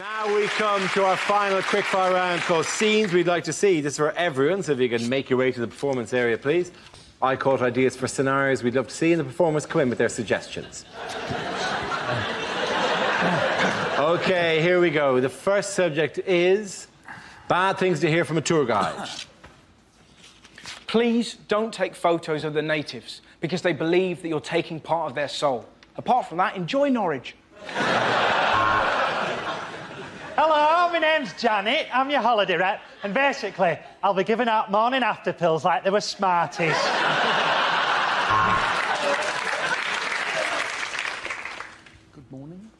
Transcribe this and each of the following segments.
Now we come to our final quickfire round called Scenes We'd Like to See. This is for everyone, so if you can make your way to the performance area, please. I caught ideas for scenarios we'd love to see, and the performers come in with their suggestions. OK, here we go. The first subject is bad things to hear from a tour guide. Please don't take photos of the natives, because they believe that you're taking part of their soul. Apart from that, enjoy Norwich. Hello, my name's Janet. I'm your holiday rep, and basically, I'll be giving out morning after pills like they were Smarties. Good morning.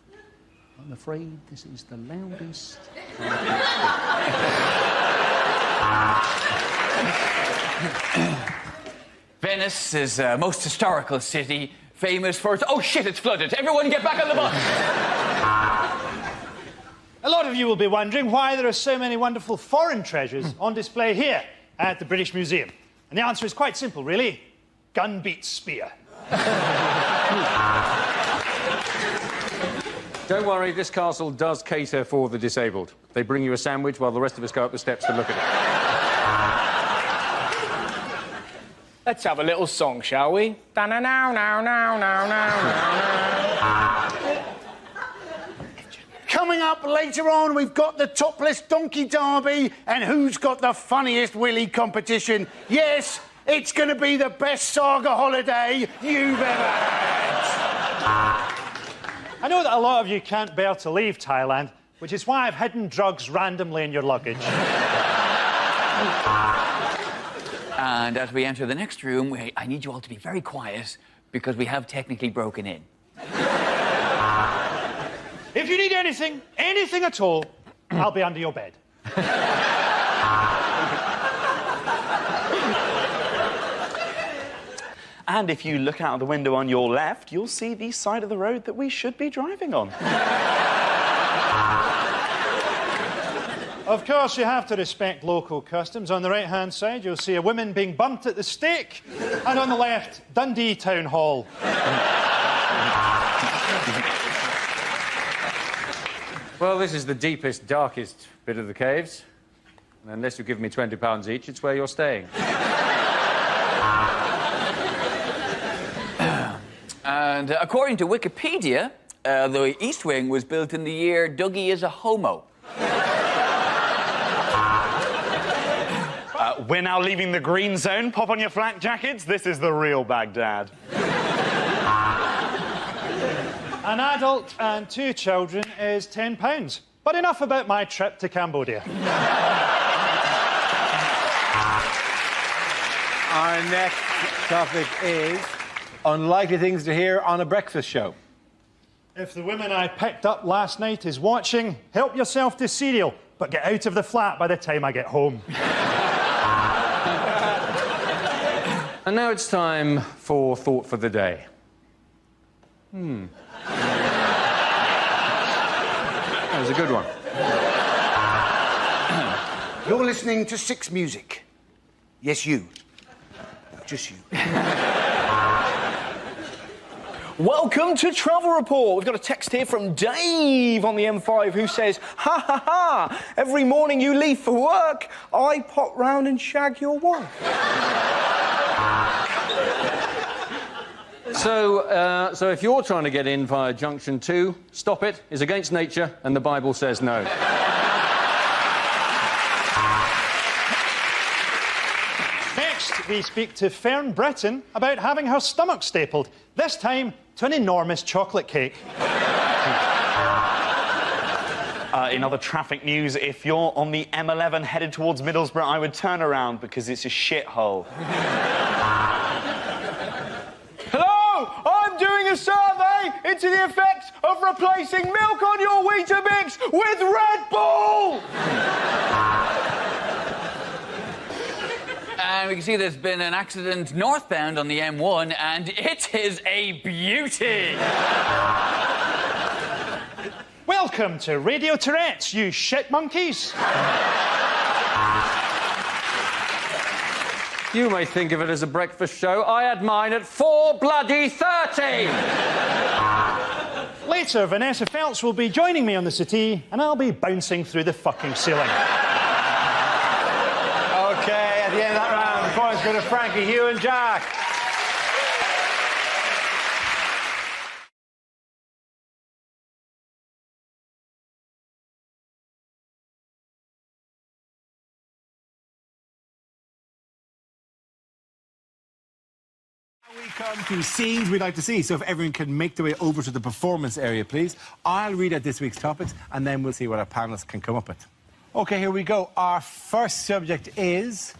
I'm afraid this is the loudest. Venice is a most historical city, famous for its... Oh, shit, it's flooded. Everyone get back on the bus. A lot of you will be wondering why there are so many wonderful foreign treasures on display here at the British Museum. And the answer is quite simple, really. Gun beats spear. Don't worry, this castle does cater for the disabled. They bring you a sandwich while the rest of us go up the steps to look at it. Let's have a little song, shall we? Coming up later on, we've got the topless donkey derby and who's got the funniest willy competition. Yes, it's going to be the best saga holiday you've ever had. I know that a lot of you can't bear to leave Thailand, which is why I've hidden drugs randomly in your luggage. And as we enter the next room, I need you all to be very quiet because we have technically broken in. If you need anything at all, I'll be under your bed. And if you look out of the window on your left, you'll see the side of the road that we should be driving on. Of course, you have to respect local customs. On the right-hand side, you'll see a woman being burnt at the stake, and on the left, Dundee Town Hall. Well, this is the deepest, darkest bit of the caves. And unless you give me £20 each, it's where you're staying. And according to Wikipedia, the East Wing was built in the year Dougie is a homo. We're now leaving the green zone. Pop on your flak jackets. This is the real Baghdad. An adult and 2 children is £10. But enough about my trip to Cambodia. Our next topic is unlikely things to hear on a breakfast show. If the woman I picked up last night is watching, help yourself to cereal, but get out of the flat by the time I get home. And now it's time for Thought for the Day. That was a good one. You're listening to Six Music. Yes, you. Just you. Welcome to Travel Report. We've got a text here from Dave on the M5 who says, ha ha ha, every morning you leave for work, I pop round and shag your wife. So if you're trying to get in via Junction 2, stop it. It's against nature, and the Bible says no. Next, we speak to Fern Britton about having her stomach stapled, this time to an enormous chocolate cake. In other traffic news, if you're on the M11 headed towards Middlesbrough, I would turn around because it's a shithole. I'm doing a survey into the effects of replacing milk on your Weetabix with Red Bull! And we can see there's been an accident northbound on the M1, and it is a beauty. Welcome to Radio Tourette's, you shit monkeys. You may think of it as a breakfast show. I had mine at 4:30. Later, Vanessa Feltz will be joining me on the settee, and I'll be bouncing through the fucking ceiling. OK, at the end of that round, the points go to Frankie, Hugh and Jack. We come to scenes we'd like to see, so if everyone can make their way over to the performance area, please. I'll read out this week's topics, and then we'll see what our panellists can come up with. OK, here we go. Our first subject is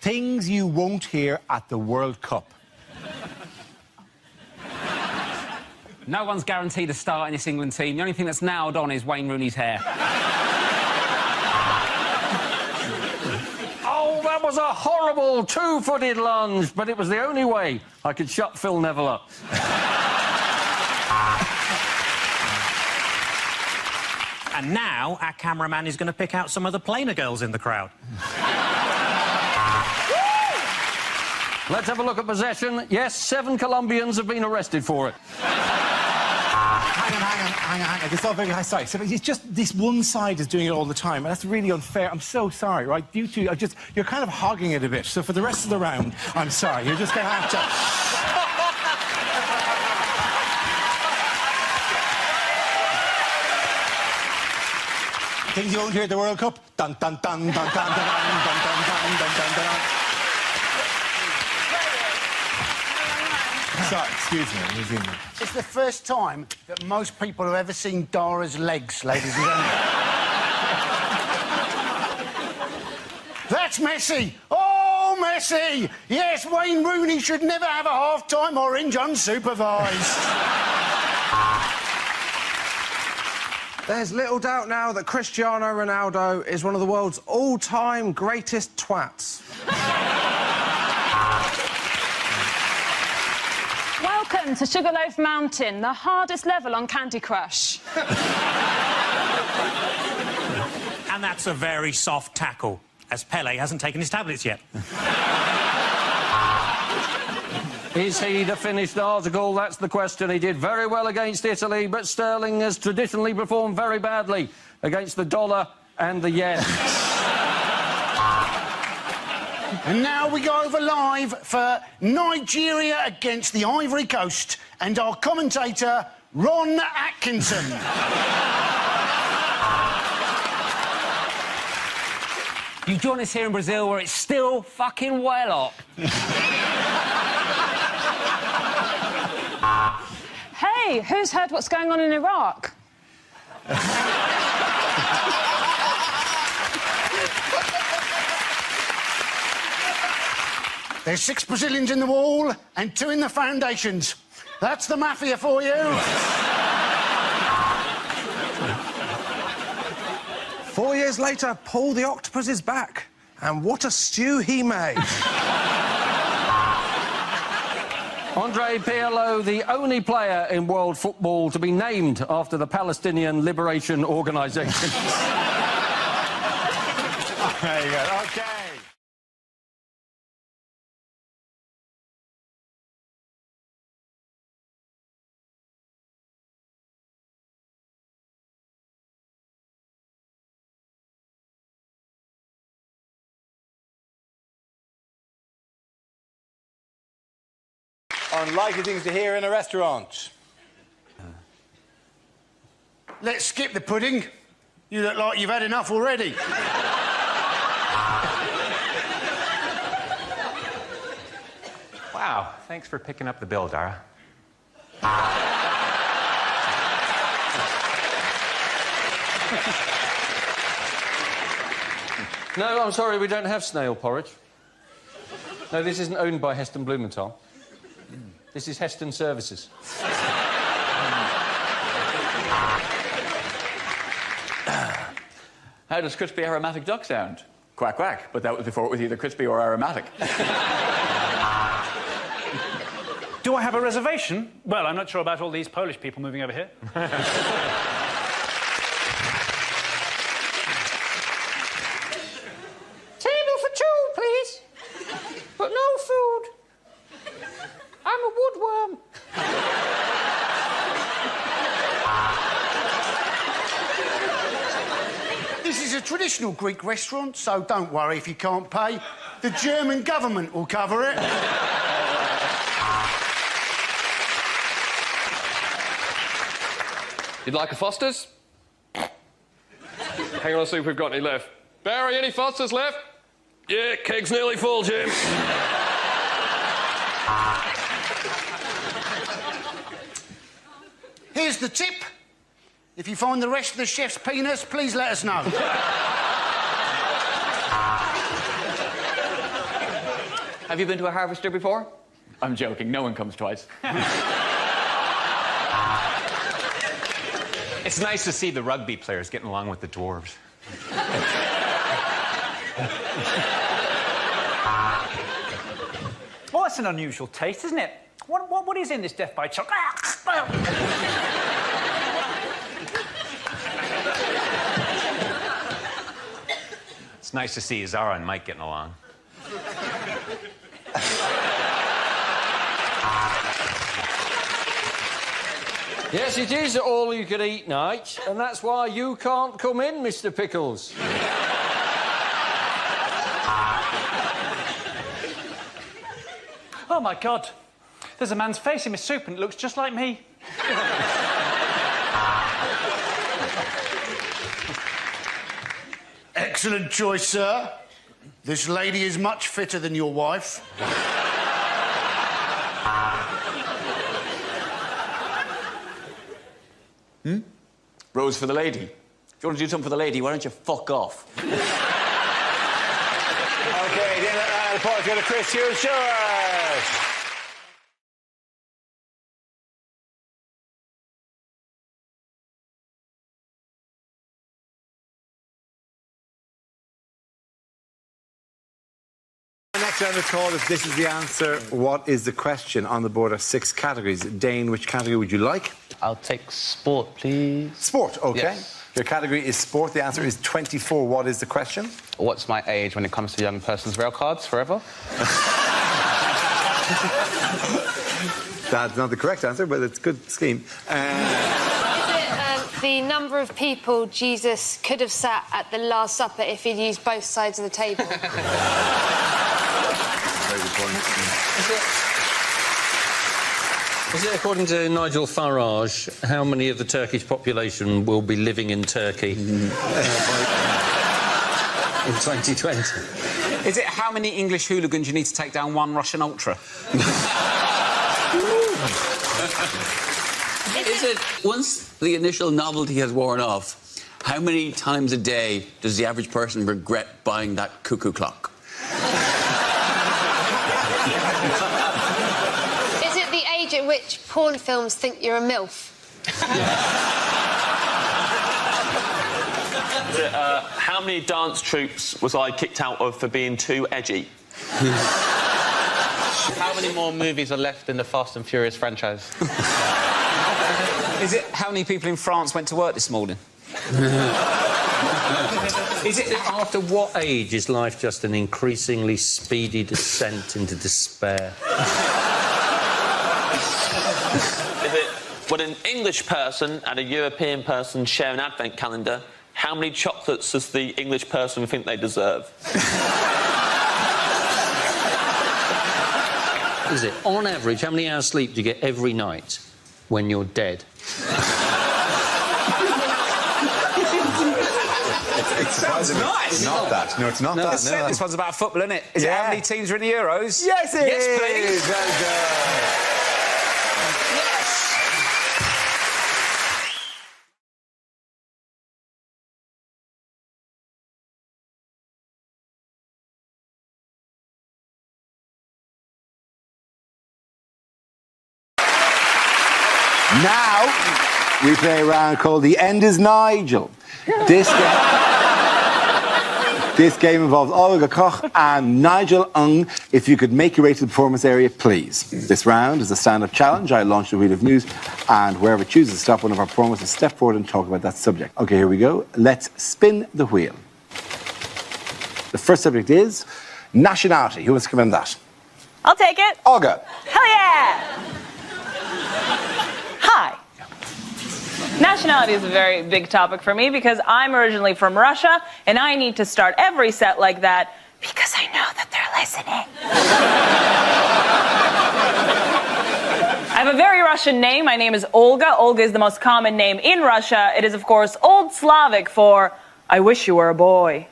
things you won't hear at the World Cup. No one's guaranteed a start in this England team. The only thing that's nailed on is Wayne Rooney's hair. Oh, that was a horrible two-footed lunge, but it was the only way I could shut Phil Neville up. And now our cameraman is going to pick out some of the plainer girls in the crowd. Let's have a look at possession. Yes, 7 Colombians have been arrested for it. Hang on. It's all very high. Sorry. So it's just this one side is doing it all the time, and that's really unfair. I'm so sorry, right? You two are just... You're kind of hogging it a bit, so for the rest of the round, I'm sorry. You're just going to have to... Things you won't hear at the World Cup. Dun, dun, dun, dun, dun, dun, dun, dun, dun, dun, dun, dun, dun. Sorry, excuse me. It's the first time that most people have ever seen Dara's legs, ladies and gentlemen. That's Messi! Oh, Messi! Yes, Wayne Rooney should never have a half-time orange unsupervised. There's little doubt now that Cristiano Ronaldo is one of the world's all-time greatest twats. Welcome to Sugarloaf Mountain, the hardest level on Candy Crush. And that's a very soft tackle, as Pele hasn't taken his tablets yet. Is he the finished article? That's the question. He did very well against Italy, but Sterling has traditionally performed very badly against the dollar and the yen. And now we go over live for Nigeria against the Ivory Coast and our commentator, Ron Atkinson. You join us here in Brazil where it's still fucking well hot. Hey, who's heard what's going on in Iraq? There's 6 Brazilians in the wall and 2 in the foundations. That's the mafia for you. 4 years later, Paul the Octopus is back. And what a stew he made. Andre Pirlo, the only player in world football to be named after the Palestinian Liberation Organization. There you go. OK. Unlikely things to hear in a restaurant. Let's skip the pudding. You look like you've had enough already. Wow, thanks for picking up the bill, Dara. No, I'm sorry, we don't have snail porridge. No, this isn't owned by Heston Blumenthal. This is Heston Services. How does crispy aromatic duck sound? Quack, quack. But that was before it was either crispy or aromatic. Do I have a reservation? Well, I'm not sure about all these Polish people moving over here. Table for 2, please. But no food. I'm a woodworm. This is a traditional Greek restaurant, so don't worry if you can't pay. The German government will cover it. You'd like a Foster's? Hang on, I'll see if we've got any left. Barry, any Foster's left? Yeah, keg's nearly full, Jim. Here's the tip. If you find the rest of the chef's penis, please let us know. Have you been to a harvester before? I'm joking, no one comes twice. It's nice to see the rugby players getting along with the dwarves. Well, that's an unusual taste, isn't it? What is in this death by chocolate? It's nice to see Zara and Mike getting along. Yes, it is all-you-can-eat night, and that's why you can't come in, Mr. Pickles. Oh, my God. There's a man's face in my soup and it looks just like me. Excellent choice, sir. This lady is much fitter than your wife. Rose for the lady. If you want to do something for the lady, why don't you fuck off? OK, the point go to Chris Hughes. The next round is called if this is the answer, what is the question? On the board are 6 categories. Dane, which category would you like? I'll take sport, please. Sport, OK. Yes. Your category is sport. The answer is 24. What is the question? What's my age when it comes to young person's rail cards forever? That's not the correct answer, but it's a good scheme. Is it the number of people Jesus could have sat at the Last Supper if he'd used both sides of the table? Very good point. Is it, according to Nigel Farage, how many of the Turkish population will be living in Turkey in 2020? Is it how many English hooligans you need to take down one Russian ultra? Is it, once the initial novelty has worn off, how many times a day does the average person regret buying that cuckoo clock? Is it the age at which porn films think you're a MILF? How many dance troupes was I kicked out of for being too edgy? How many more movies are left in the Fast and Furious franchise? Is it how many people in France went to work this morning? Is it after what age is life just an increasingly speedy descent into despair? Is it when an English person and a European person share an advent calendar, how many chocolates does the English person think they deserve? Is it, on average, how many hours sleep do you get every night when you're dead? It sounds nice. It's not that. No, it's not that. No, This one's about football, isn't it? Is it how many teams are in the Euros? Yes, it yes, is. please. Well done. Now, we play a round called The End is Nigel. This game involves Olga Koch and Nigel Ung. If you could make your way to the performance area, please. This round is a stand-up challenge. I launch the wheel of news, and wherever it chooses to stop, one of our performers will step forward and talk about that subject. OK, here we go. Let's spin the wheel. The first subject is nationality. Who wants to come in that? I'll take it. Olga. Hell yeah! Hi. Nationality is a very big topic for me because I'm originally from Russia, and I need to start every set like that because I know that they're listening. I have a very Russian name. My name is Olga. Olga is the most common name in Russia. It is, of course, Old Slavic for I wish you were a boy.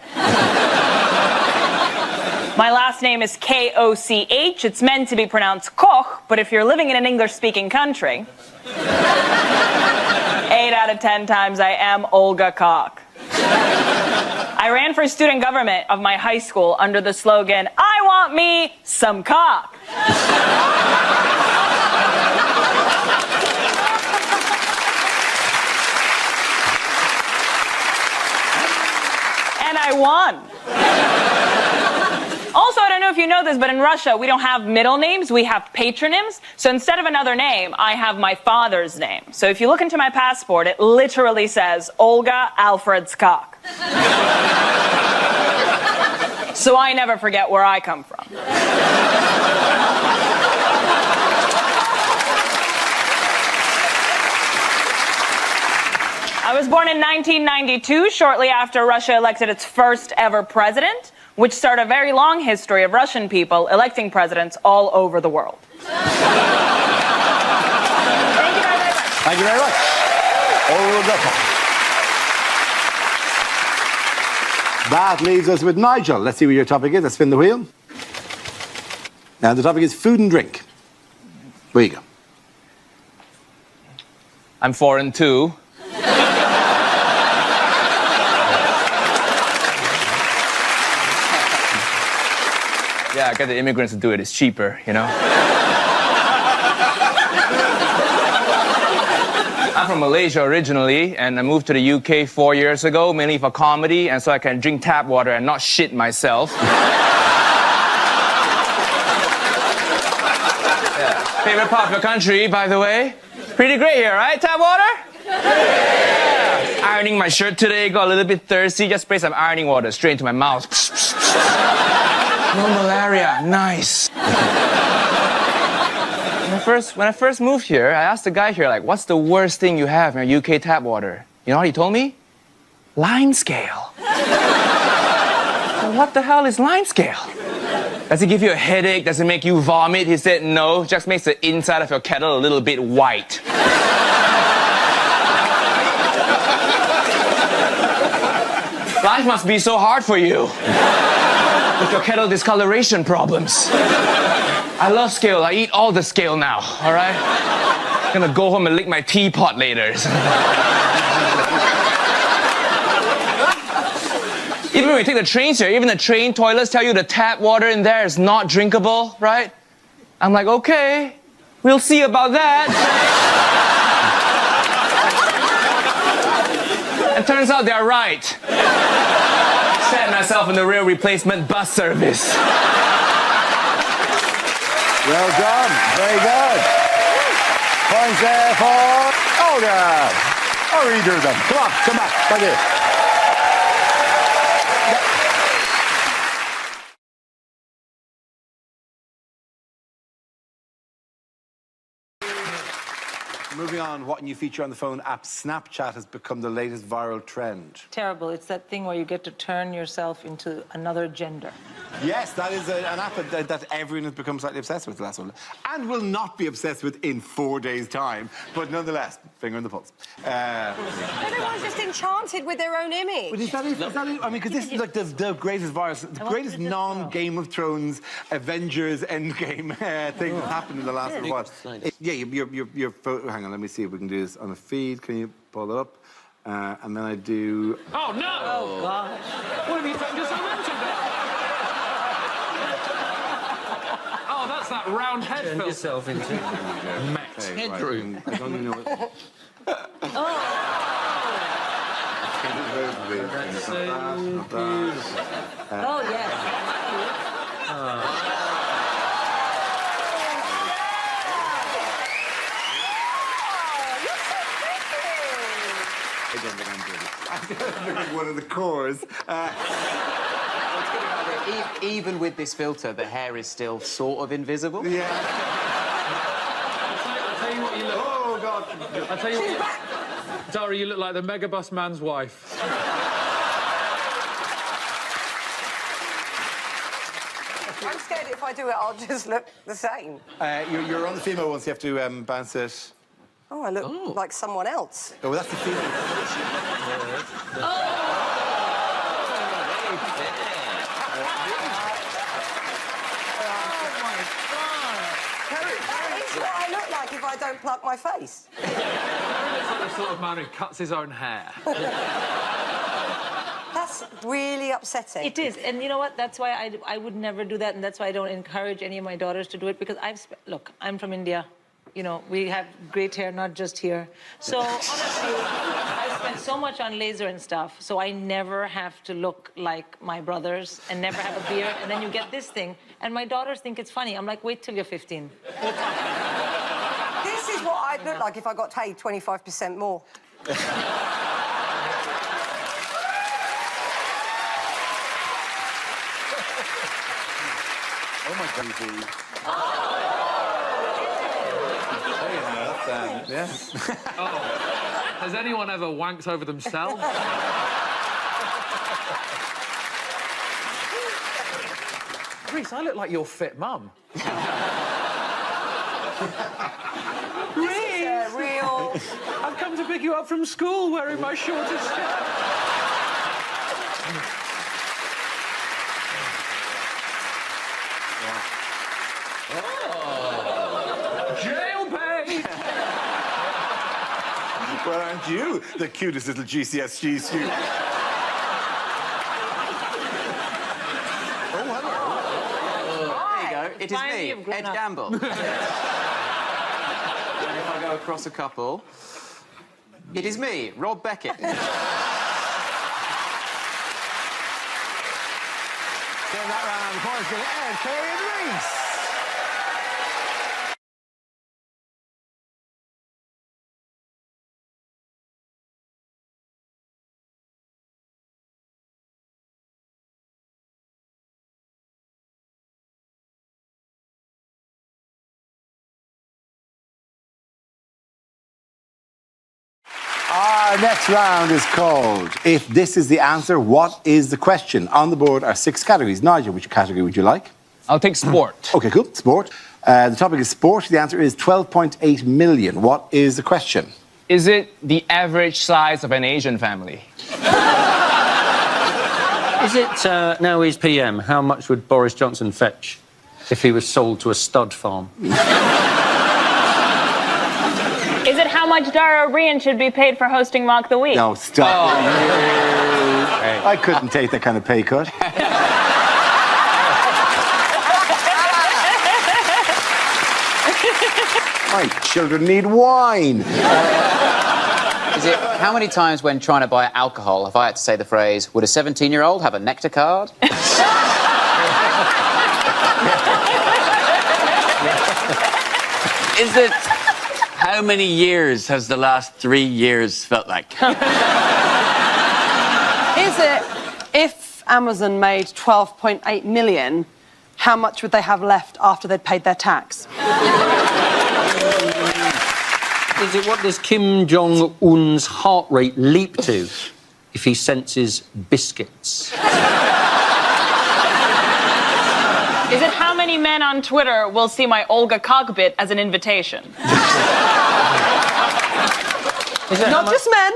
My last name is K-O-C-H. It's meant to be pronounced Koch, but if you're living in an English-speaking country, 8 out of 10 times I am Olga Koch. I ran for student government of my high school under the slogan, I want me some cock. And I won. Also, I don't know if you know this, but in Russia, we don't have middle names, we have patronyms. So instead of another name, I have my father's name. So if you look into my passport, it literally says Olga Alfred Skok. So I never forget where I come from. I was born in 1992, shortly after Russia elected its first ever president, which started a very long history of Russian people electing presidents all over the world. Thank you very much. That leaves us with Nigel. Let's see what your topic is. Let's spin the wheel. Now, the topic is food and drink. Where you go? I'm foreign too. Yeah, I get the immigrants to do it. It's cheaper, you know? I'm from Malaysia originally, and I moved to the UK 4 years ago, mainly for comedy, and so I can drink tap water and not shit myself. Yeah. Favorite part of your country, by the way? Pretty great here, right? Tap water? Yeah. Ironing my shirt today, got a little bit thirsty, just spray some ironing water straight into my mouth. No malaria, nice. When I first moved here, I asked the guy here, like, what's the worst thing you have in your UK tap water? You know what he told me? Lime scale. Well, what the hell is lime scale? Does it give you a headache? Does it make you vomit? He said no, just makes the inside of your kettle a little bit white. Life must be so hard for you. With your kettle discoloration problems. I love scale. I eat all the scale now, all right? I'm gonna go home and lick my teapot later. Even when we take the trains here, even the train toilets tell you the tap water in there is not drinkable, right? I'm like, okay, we'll see about that. It turns out they're right. Set myself in the real replacement bus service. Well done. Very good. Points there for Olga. Or either of them. Come on, come back. Thank you. Moving on, what new feature on the phone app Snapchat has become the latest viral trend? Terrible. It's that thing where you get to turn yourself into another gender. Yes, that is an app that everyone has become slightly obsessed with the last one. And will not be obsessed with in 4 days' time. But nonetheless, finger on the pulse. Everyone's just enchanted with their own image. But is that it? I mean, because this is like the greatest virus, the greatest non-Game of Thrones, Avengers Endgame thing that's happened in the last little while. Yeah, your photo. Hang on, let me see if we can do this on a feed. Can you pull it up? And then I do. Oh no! Oh gosh! What have you done? Just mentioned that. Oh, that's that round head filter. Yourself into Max headroom. I don't even know what. That's so Oh yes. I don't think I'm good. I look like one of the cores. Even with this filter, the hair is still sort of invisible. Yeah. I'll tell you what you look. Oh God! I'll tell you what you. Dara, you look like the megabus man's wife. I'm scared if I do it, I'll just look the same. You're on the female ones, you have to bounce it. Oh, I look like someone else. Oh, well, that's the female. That is what I look like if I don't pluck my face. He looks like the sort of man who cuts his own hair. That's really upsetting. It is, and you know what? That's why I would never do that, and that's why I don't encourage any of my daughters to do it, because look, I'm from India. You know, we have great hair, not just here. So honestly, I spent so much on laser and stuff, so I never have to look like my brothers and never have a beard, and then you get this thing, and my daughters think it's funny. I'm like, wait till you're 15. We'll talk. This is what I'd look like if I got paid 25% more. Oh my God. Yeah. Oh. Has anyone ever wanked over themselves? Reece, I look like your fit mum. Reece! Real... I've come to pick you up from school wearing my shortest skirt. Jailbait! Well, aren't you the cutest little GCSE student? Oh, hello. There you go. It is me, Ed Gamble. And if I go across a couple, it is me, Rob Beckett. Turn that round. The corner's going to Ed, Kerry and Reece. Our next round is called If This Is the Answer, What Is the Question? On the board are 6 categories. Nigel, which category would you like? I'll take sport. OK, cool. Sport. The topic is sport. The answer is 12.8 million. What is the question? Is it the average size of an Asian family? Is it, now he's PM, how much would Boris Johnson fetch if he was sold to a stud farm? Is it how much Dara Rian should be paid for hosting Mock the Week? No, stop. Oh. I couldn't take that kind of pay cut. My children need wine. Is it how many times when trying to buy alcohol have I had to say the phrase, would a 17-year-old have a nectar card? Is it how many years has the last 3 years felt like? Is it, if Amazon made 12.8 million, how much would they have left after they'd paid their tax? Is it what does Kim Jong-un's heart rate leap to if he senses biscuits? Is it how many men on Twitter will see my Olga cockpit as an invitation? Not just men.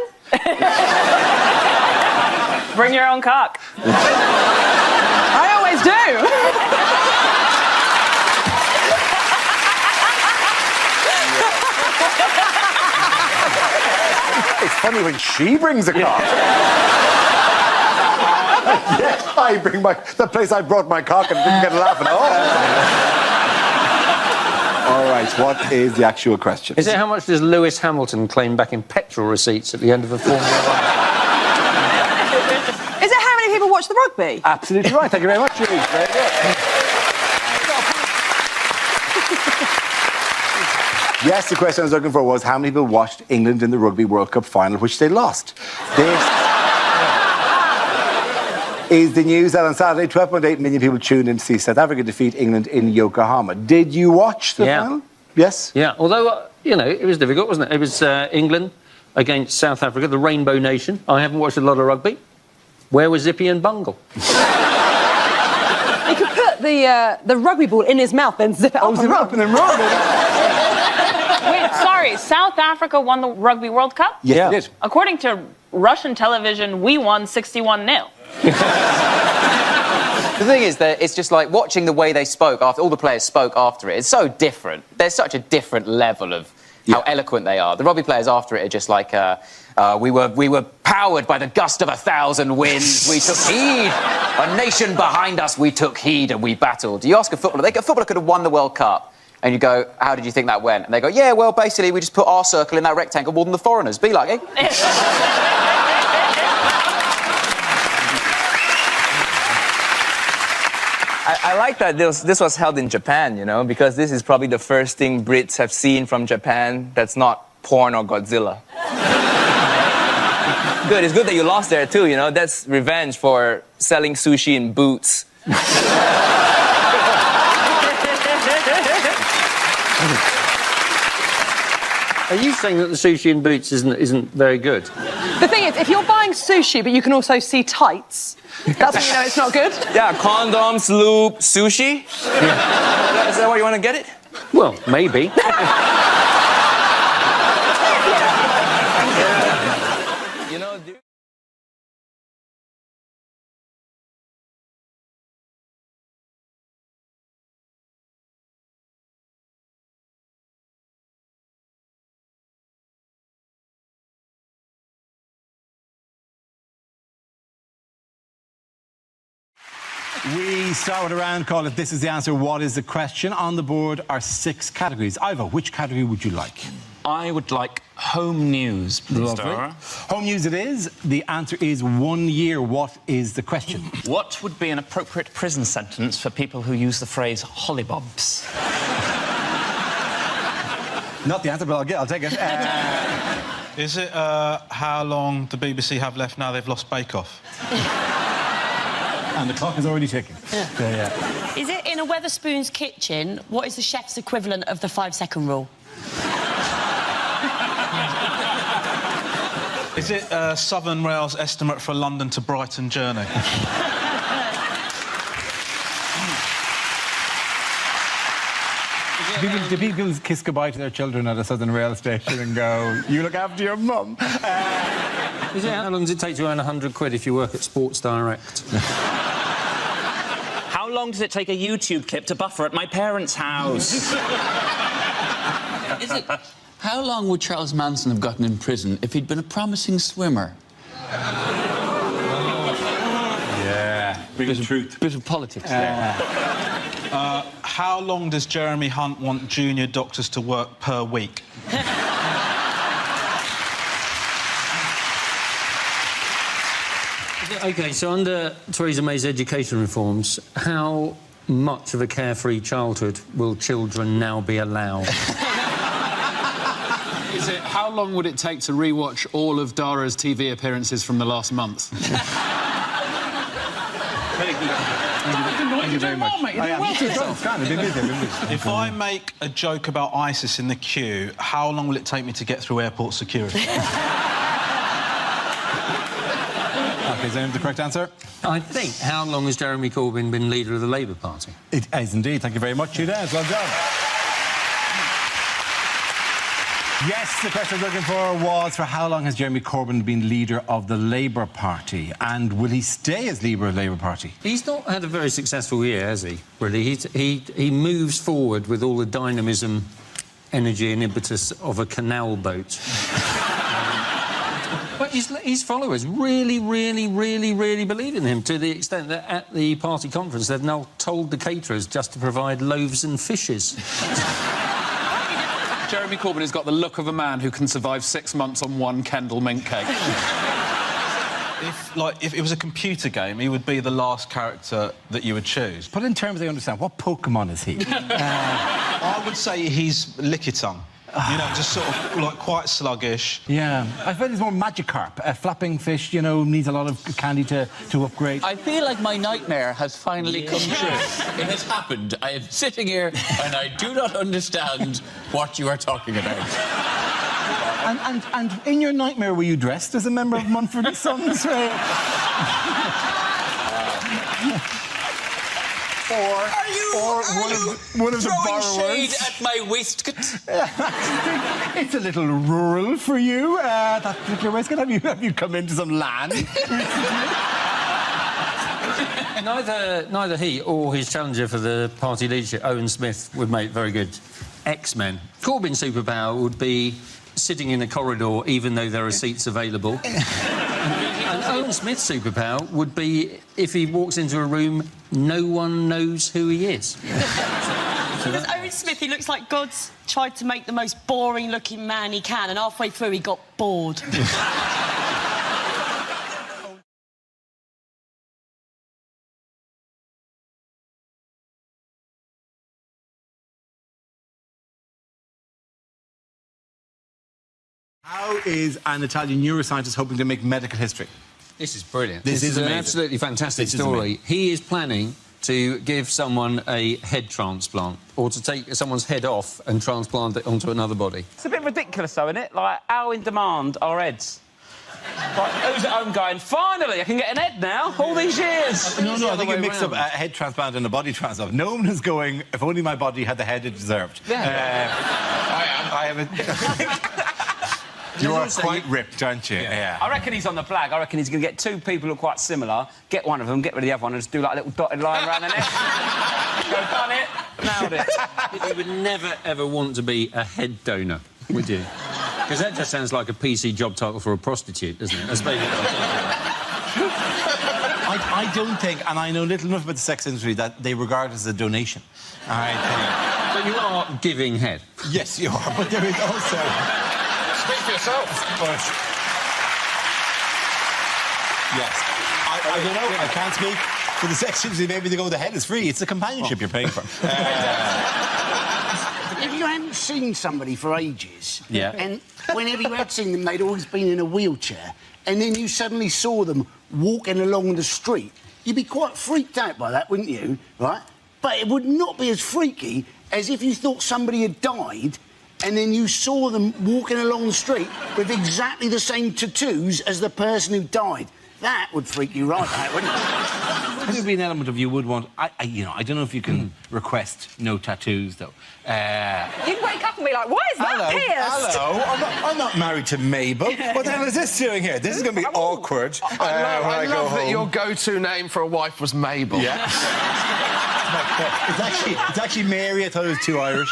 Bring your own cock. I always do. It's funny when she brings a cock. Yes, I bring the place I brought my cock and didn't get a laugh at all. All right, what is the actual question? Is it how much does Lewis Hamilton claim back in petrol receipts at the end of a Formula 1? Is it how many people watch the rugby? Absolutely right. Thank you very much, Julie. Very good. Yes, the question I was looking for was how many people watched England in the Rugby World Cup final, which they lost. This is the news that on Saturday, 12.8 million people tuned in to see South Africa defeat England in Yokohama. Did you watch the final? Yes? Yeah, although, you know, it was difficult, wasn't it? It was England against South Africa, the Rainbow Nation. I haven't watched a lot of rugby. Where was Zippy and Bungle? He could put the rugby ball in his mouth, then zip it up and run. and then run. Wait, sorry, South Africa won the Rugby World Cup? Yes, it did. According to Russian television, we won 61-0. The thing is that it's just like watching the way they spoke after all the players spoke after it. It's so different. There's such a different level of how eloquent they are. The rugby players after it are just like, we were powered by the gust of 1,000 winds. We took heed. A nation behind us. We took heed and we battled. You ask a footballer, a footballer could have won the World Cup. And you go, how did you think that went? And they go, yeah, well, basically, we just put our circle in that rectangle more than the foreigners. Be like, eh? I like that this was held in Japan, you know, because this is probably the first thing Brits have seen from Japan that's not porn or Godzilla. Good, it's good that you lost there, too, you know. That's revenge for selling sushi in boots. Are you saying that the sushi in boots isn't very good? The thing is, if you're buying sushi, but you can also see tights, that's when you know it's not good. Yeah, condoms, lube, sushi. Yeah. Is that why you want to get it? Well, maybe. You know, We start with a round called If This Is the Answer, What Is the Question? On the board are 6 categories. Ivo, which category would you like? I would like home news, please, Lovely. Dara. Home news it is. The answer is 1 year. What is the question? What would be an appropriate prison sentence for people who use the phrase hollybobs? Not the answer, but I'll take it. Is it how long the BBC have left now they've lost Bake Off? And the clock is already ticking. Yeah. Is it in a Wetherspoon's kitchen? What is the chef's equivalent of the 5-second rule? Is it Southern Rail's estimate for a London to Brighton journey? Do people kiss goodbye to their children at a Southern Rail station and go, you look after your mum? How long does it take to earn £100 if you work at Sports Direct? How long does it take a YouTube clip to buffer at my parents' house? Is it... How long would Charles Manson have gotten in prison if he'd been a promising swimmer? Yeah. Bit of truth. Bit of politics there. How long does Jeremy Hunt want junior doctors to work per week? OK, so under Theresa May's education reforms, how much of a carefree childhood will children now be allowed? Is it how long would it take to rewatch all of Dara's TV appearances from the last month? Thank you very much. If I make a joke about ISIS in the queue, how long will it take me to get through airport security? OK, is that the correct answer? I think. How long has Jeremy Corbyn been leader of the Labour Party? It is indeed. Thank you very much, Hughes. Well done. Yes, the question I was looking for was for how long has Jeremy Corbyn been leader of the Labour Party, and will he stay as leader of the Labour Party? He's not had a very successful year, has he? Really, he moves forward with all the dynamism, energy, and impetus of a canal boat. But his followers really believe in him, to the extent that at the party conference they've now told the caterers just to provide loaves and fishes. Jeremy Corbyn has got the look of a man who can survive 6 months on one Kendall mint cake. If it was a computer game, he would be the last character that you would choose. But in terms they understand, what Pokemon is he? I would say he's Lickitung. You know, just sort of, like, quite sluggish. Yeah. I feel he's more Magikarp. A flapping fish, you know, needs a lot of candy to upgrade. I feel like my nightmare has finally come true. It has happened. I am sitting here and I do not understand what you are talking about. And in your nightmare, were you dressed as a member of Mumford & Sons? Or one of the borrowers. Shade at my waistcoat. It's a little rural for you, that particular waistcoat. Have you come into some land? Neither he or his challenger for the party leadership, Owen Smith, would make very good X-Men. Corbyn's superpower would be sitting in a corridor even though there are seats available. And Owen Smith's superpower would be if he walks into a room, no one knows who he is. Because Owen Smith, he looks like God's tried to make the most boring-looking man he can, and halfway through he got bored. How is an Italian neuroscientist hoping to make medical history? This is brilliant. This is an amazing. absolutely fantastic This is story. amazing. He is planning to give someone a head transplant, or to take someone's head off and transplant it onto another body. It's a bit ridiculous, though, isn't it? Like, how in demand are heads? Like, who's at home going, finally, I can get an head now, all these years? No, I think you mix up a head transplant and a body transplant. No one is going, if only my body had the head it deserved. Yeah. I have a... You are quite ripped, aren't you? Yeah. I reckon he's on the flag. I reckon he's going to get two people who are quite similar, get one of them, get rid of the other one, and just do like a little dotted line around the neck. Go, done it, nailed it. You would never, ever want to be a head donor, would you? Because that just sounds like a PC job title for a prostitute, doesn't it? That's basically I don't think, and I know little enough about the sex industry, that they regard it as a donation. But you are giving head. Yes, you are, but there is also... Speak for yourself. Yes. I don't know. I can't speak for the sex industry. Maybe they go, the head is free. It's the companionship you're paying for. If you hadn't seen somebody for ages, Yeah. and whenever you had seen them, they'd always been in a wheelchair, and then you suddenly saw them walking along the street, you'd be quite freaked out by that, wouldn't you? Right? But it would not be as freaky as if you thought somebody had died and then you saw them walking along the street with exactly the same tattoos as the person who died. That would freak you right out, wouldn't it? There'd be an element of you would want... I don't know if you can request no tattoos, though. You'd wake up and be like, why is that pierced? Hello. I'm not married to Mabel. What the hell is this doing here? This is going to be awkward I love that your go-to name for a wife was Mabel. Yeah. It's actually Mary. I thought it was too Irish.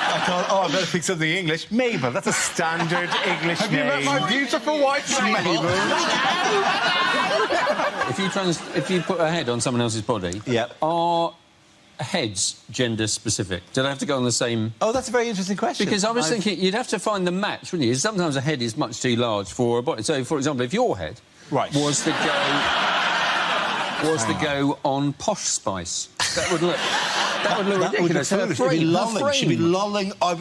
I thought, I better pick something English. Mabel, that's a standard English Have name. you met my beautiful wife, Mabel? If you put a head on someone else's body, are heads gender-specific? Do they have to go on the same... Oh, that's a very interesting question. Because I was thinking you'd have to find the match, wouldn't you? Sometimes a head is much too large for a body. So, for example, if your head was to go on Posh Spice, that would look... That would look ridiculous. She'd be lolling. I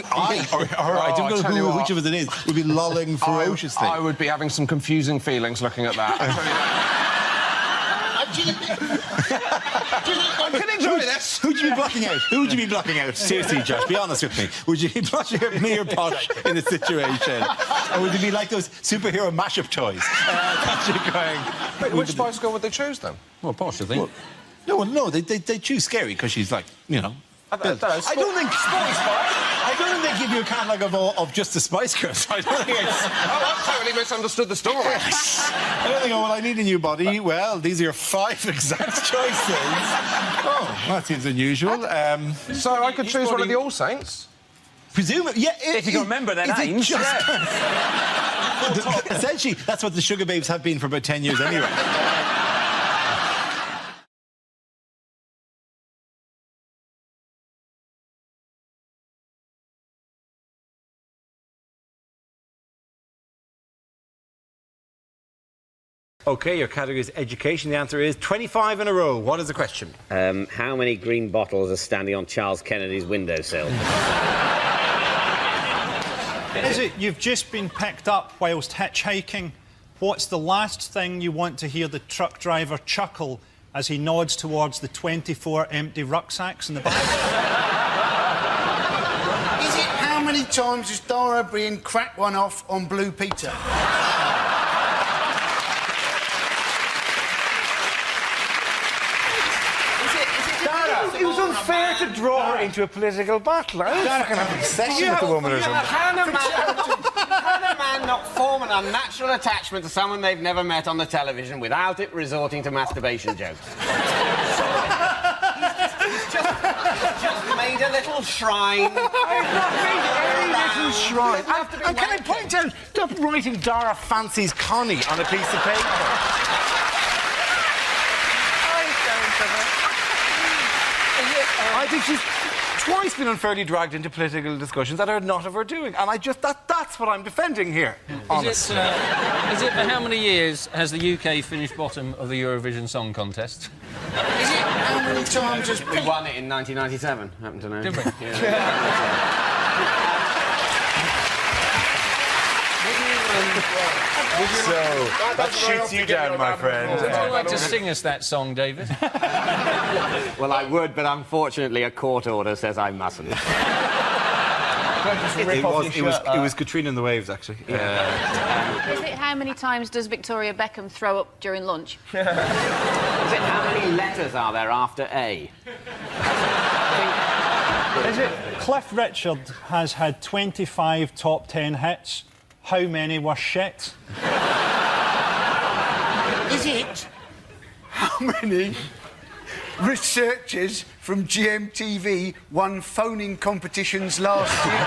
don't know which of us it is. Would be lolling ferociously. I would be having some confusing feelings looking at that. I can enjoy this. Who'd you be blocking out? Who'd you be blocking out? Seriously, Josh, be honest with me. Would you be blocking out me or Posh in this situation? Or would it be like those superhero mashup toys? Which Spice Girl would they choose, then? Well, Posh, I think. No, they choose Scary because she's like, you know... I don't think they give you a catalogue of just the Spice Girls. I don't think it's... I've totally misunderstood the story. I don't think, I need a new body. Well, these are your 5 exact choices. Oh, that seems unusual. So I could choose one of the All Saints? Presumably, yeah. If you can remember their names. Essentially, that's what the Sugar Babes have been for about 10 years anyway. OK, your category is education. The answer is 25 in a row. What is the question? How many green bottles are standing on Charles Kennedy's windowsill? Is it you've just been picked up whilst hitchhiking? What's the last thing you want to hear the truck driver chuckle as he nods towards the 24 empty rucksacks in the back? Is it how many times has Dara O'Brien cracked one off on Blue Peter? It was unfair to draw her into a political battle. I was fucking have an obsession with the woman or something. Can a man not form an unnatural attachment to someone they've never met on the television without it resorting to masturbation jokes? He's just made a little shrine. Little shrine. And can I point out, stop writing Dara fancies Connie on a piece of paper. I think she's twice been unfairly dragged into political discussions that are not of her doing, and that's what I'm defending here. Is it for how many years has the UK finished bottom of the Eurovision Song Contest? Is it how many times has... We won it in 1997, happen to know. Did we? So, that shoots you down, my friend. Would you like to sing us that song, David? Well, I would, but unfortunately a court order says I mustn't. It was Katrina and the Waves, actually. Is it how many times does Victoria Beckham throw up during lunch? Is it how many letters are there after A? Is it Cliff Richard has had 25 top 10 hits? How many were shit? Is it how many researchers from GMTV won phoning competitions last year?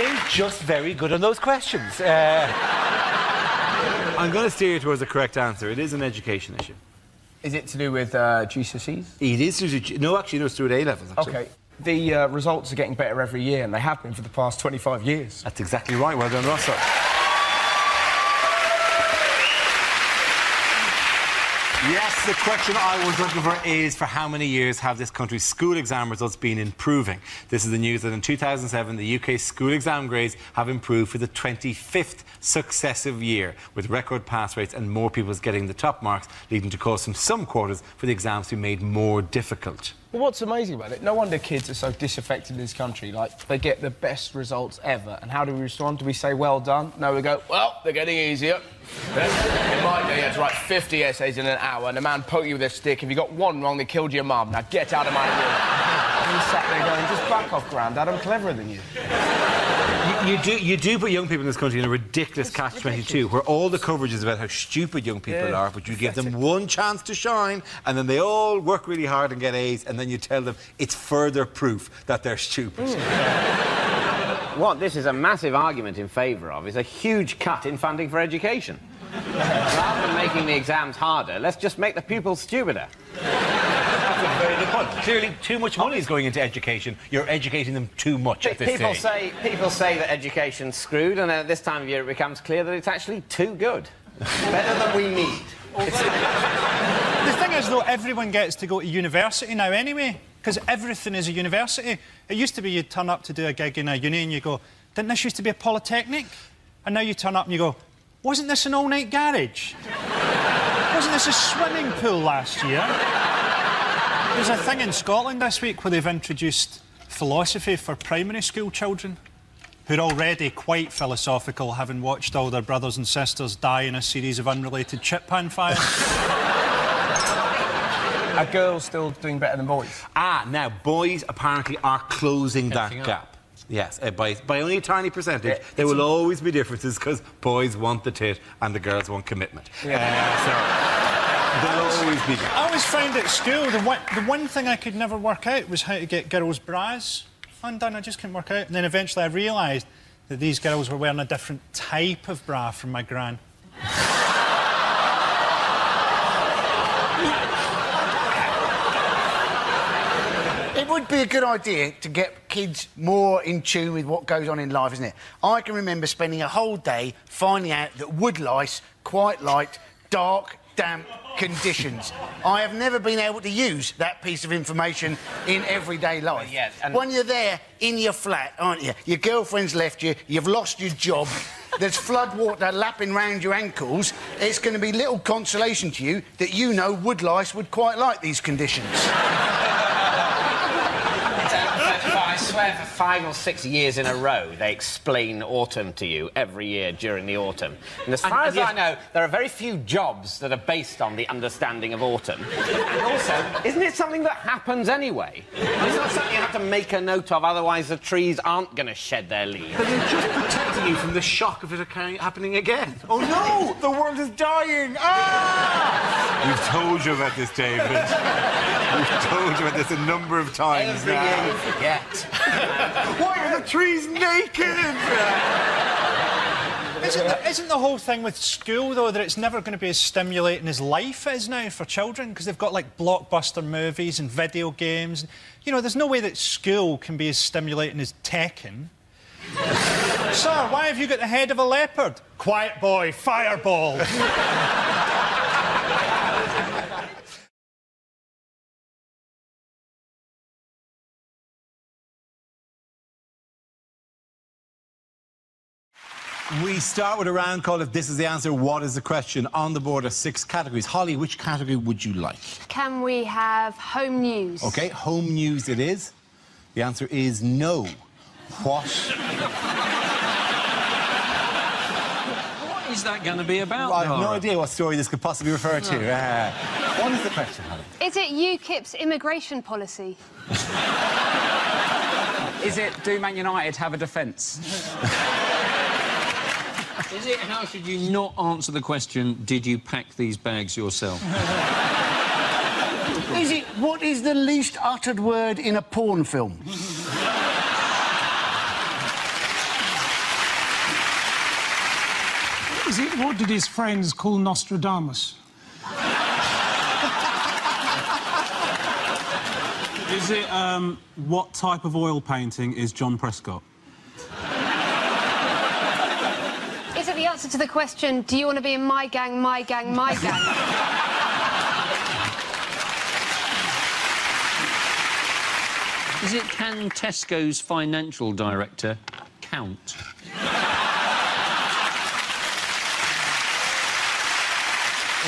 They're just very good on those questions. I'm going to steer you towards the correct answer. It is an education issue. Is it to do with GCSEs? It is to do... No, actually, no, it's to do with A-levels, actually. OK. The results are getting better every year, and they have been for the past 25 years. That's exactly right. Well done, Russell. Yes, the question I was looking for is for how many years have this country's school exam results been improving? This is the news that in 2007, the UK's school exam grades have improved for the 25th successive year, with record pass rates and more pupils getting the top marks, leading to calls from some quarters for the exams to be made more difficult. Well, what's amazing about it, no wonder kids are so disaffected in this country. Like, they get the best results ever. And how do we respond? Do we say, well done? No, we go, well, they're getting easier. In my day, you had to write 50 essays in an hour, and a man poked you with a stick. If you got one wrong, they killed your mum. Now get out of my room. And you sat there going, just back off, Grandad, I'm cleverer than you. You do put young people in this country in a ridiculous catch-22, where all the coverage is about how stupid young people are, but you give them one chance to shine, and then they all work really hard and get A's, and then you tell them it's further proof that they're stupid. What this is a massive argument in favour of is a huge cut in funding for education. Rather than making the exams harder, let's just make the pupils stupider. That's a very good point. Clearly, too much money is going into education. You're educating them too much at this stage. People say that education's screwed, and then at this time of year it becomes clear that it's actually too good. Better than we need. The thing is, though, everyone gets to go to university now anyway, because everything is a university. It used to be you'd turn up to do a gig in a uni and you go, didn't this used to be a polytechnic? And now you turn up and you go, wasn't this an all-night garage? Wasn't this a swimming pool last year? There's a thing in Scotland this week where they've introduced philosophy for primary school children, who are already quite philosophical, having watched all their brothers and sisters die in a series of unrelated chip pan fires. Are girls still doing better than boys? Now, boys apparently are closing that gap. Yes, by only a tiny percentage. There will always be differences because boys want the tit and the girls want commitment. So there'll always be gaps. I always found at school the one thing I could never work out was how to get girls' bras undone. I just couldn't work out. And then eventually I realised that these girls were wearing a different type of bra from my gran. It would be a good idea to get kids more in tune with what goes on in life, isn't it? I can remember spending a whole day finding out that woodlice quite liked dark, damp conditions. I have never been able to use that piece of information in everyday life. Yes, and when you're there in your flat, aren't you? Your girlfriend's left you, you've lost your job, there's flood water lapping round your ankles, it's going to be little consolation to you that you know woodlice would quite like these conditions. I swear for 5 or 6 years in a row, they explain autumn to you every year during the autumn. And as far as I know, there are very few jobs that are based on the understanding of autumn. And also, isn't it something that happens anyway? It's not something you have to make a note of, otherwise the trees aren't going to shed their leaves. But they're just protecting you from the shock of it happening again. Oh, no! The world is dying! Ah! We've told you about this, David. We've told you about this a number of times every now. year you forget. Why are the trees naked? Isn't the whole thing with school, though, that it's never going to be as stimulating as life is now for children? Because they've got, like, blockbuster movies and video games. You know, there's no way that school can be as stimulating as Tekken. Sir, why have you got the head of a leopard? Quiet boy, fireball. We start with a round called If This Is the Answer, What Is the Question? On the board are 6 categories. Holly, which category would you like? Can we have home news? OK, home news it is. The answer is no. What is that going to be about, I have no Dara? idea what story this could possibly refer to. What is the question, Holly? Is it UKIP's immigration policy? Is it do Man United have a defence? Is it how should you not answer the question, did you pack these bags yourself? Is it what is the least uttered word in a porn film? Is it what did his friends call Nostradamus? Is it, what type of oil painting is John Prescott? Is it the answer to the question, do you want to be in my gang, my gang, my gang? Is it can Tesco's financial director count?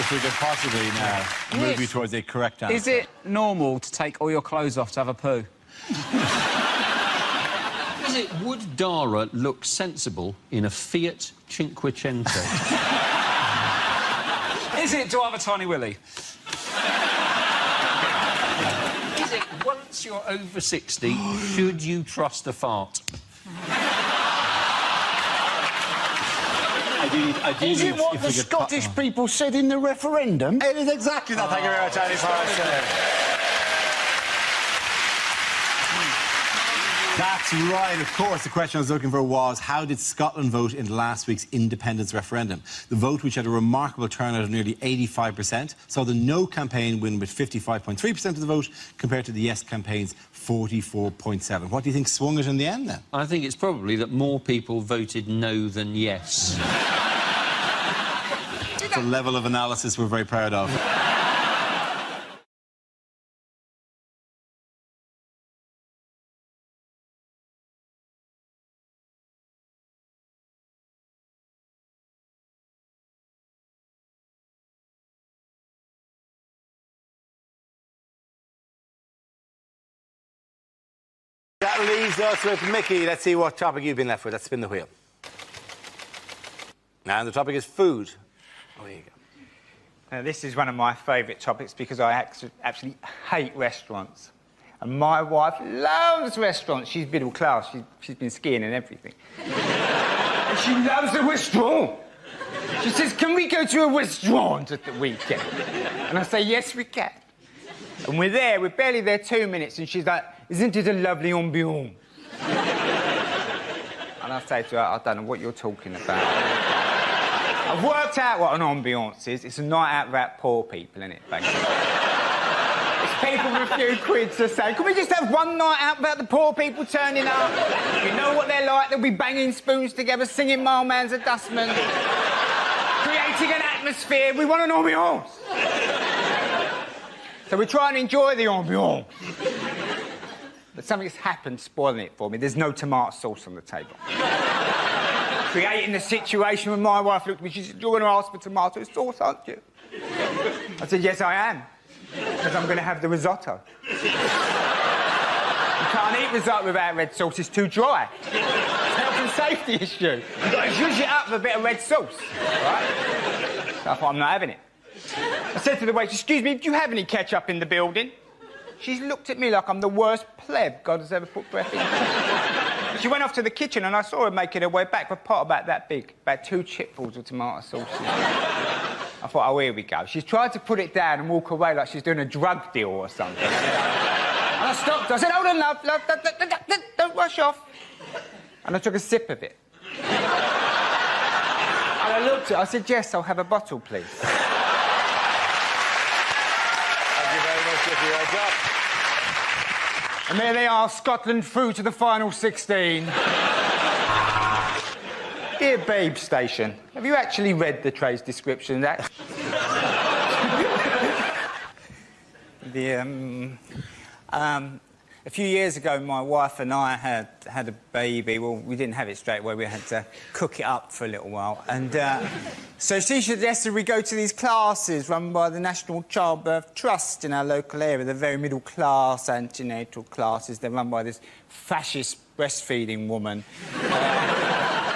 If we could possibly now move you towards a correct answer. Is it normal to take all your clothes off to have a poo? Is it would Dara look sensible in a Fiat Cinquecento? Is it do I have a tiny willy? Is it once you're over 60, should you trust a fart? Is it what the Scottish people said in the referendum? It is exactly that. Thank you very much, Andy Forrester. That's right, of course. The question I was looking for was, how did Scotland vote in last week's independence referendum? The vote, which had a remarkable turnout of nearly 85%, saw the No campaign win with 55.3% of the vote, compared to the Yes campaign's 44.7%. What do you think swung it in the end, then? I think it's probably that more people voted no than yes. It's a level of analysis we're very proud of. That leaves us with Mickey. Let's see what topic you've been left with. Let's spin the wheel. And the topic is food. Oh, there you go. Now, this is one of my favourite topics because I actually hate restaurants. And my wife loves restaurants. She's middle class. She's been skiing and everything. And she loves a restaurant. She says, can we go to a restaurant at the weekend? And I say, yes, we can. And we're there, we're barely there 2 minutes, and she's like, isn't it a lovely ambiance? And I say to her, I don't know what you're talking about. I've worked out what an ambiance is. It's a night out about poor people, isn't it, basically? It's people with a few quid to say, can we just have one night out about the poor people turning up? You know what they're like, they'll be banging spoons together, singing Mailman's a Dustman, creating an atmosphere. We want an ambiance. So we try and enjoy the ambiance. but something's happened spoiling it for me. There's no tomato sauce on the table. Creating the situation when my wife looked at me, she said, "You're going to ask for tomato sauce, aren't you?" I said, "Yes, I am, because I'm going to have the risotto." You can't eat risotto without red sauce, it's too dry. It's a health and safety issue. You've got to zhuzh it up with a bit of red sauce, right? So I thought, I'm not having it. I said to the waitress, "Excuse me, do you have any ketchup in the building?" She's looked at me like I'm the worst pleb God has ever put breath in. She went off to the kitchen and I saw her making her way back with a pot about that big, about 2 chipfuls of tomato sauce. I thought, oh, here we go. She's tried to put it down and walk away like she's doing a drug deal or something. And I stopped her. I said, "Hold on, love, don't rush off." And I took a sip of it. And I looked at her, I said, "Yes, I'll have a bottle, please." Thank you very much, Jeffrey. Well done. And there they are, Scotland through to the final 16. Dear Babe Station, have you actually read the trade's description of that? A few years ago, my wife and I had a baby. Well, we didn't have it straight away. We had to cook it up for a little while. And so she suggested we go to these classes run by the National Childbirth Trust in our local area. They're very middle-class antenatal classes. They're run by this fascist breastfeeding woman.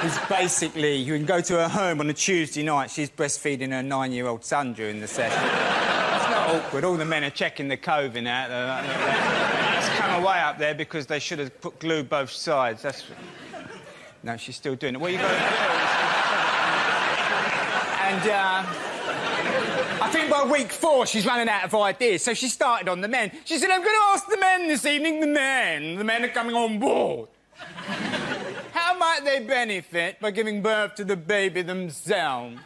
Who's basically, you can go to her home on a Tuesday night. She's breastfeeding her 9-year-old son during the session. It's not awkward. All the men are checking the coving out. It's come away up there because they should have put glue both sides. That's... No, she's still doing it. What are you going to do? And I think by week 4, she's running out of ideas, so she started on the men. She said, "I'm going to ask the men this evening, the men. The men are coming on board. How might they benefit by giving birth to the baby themselves?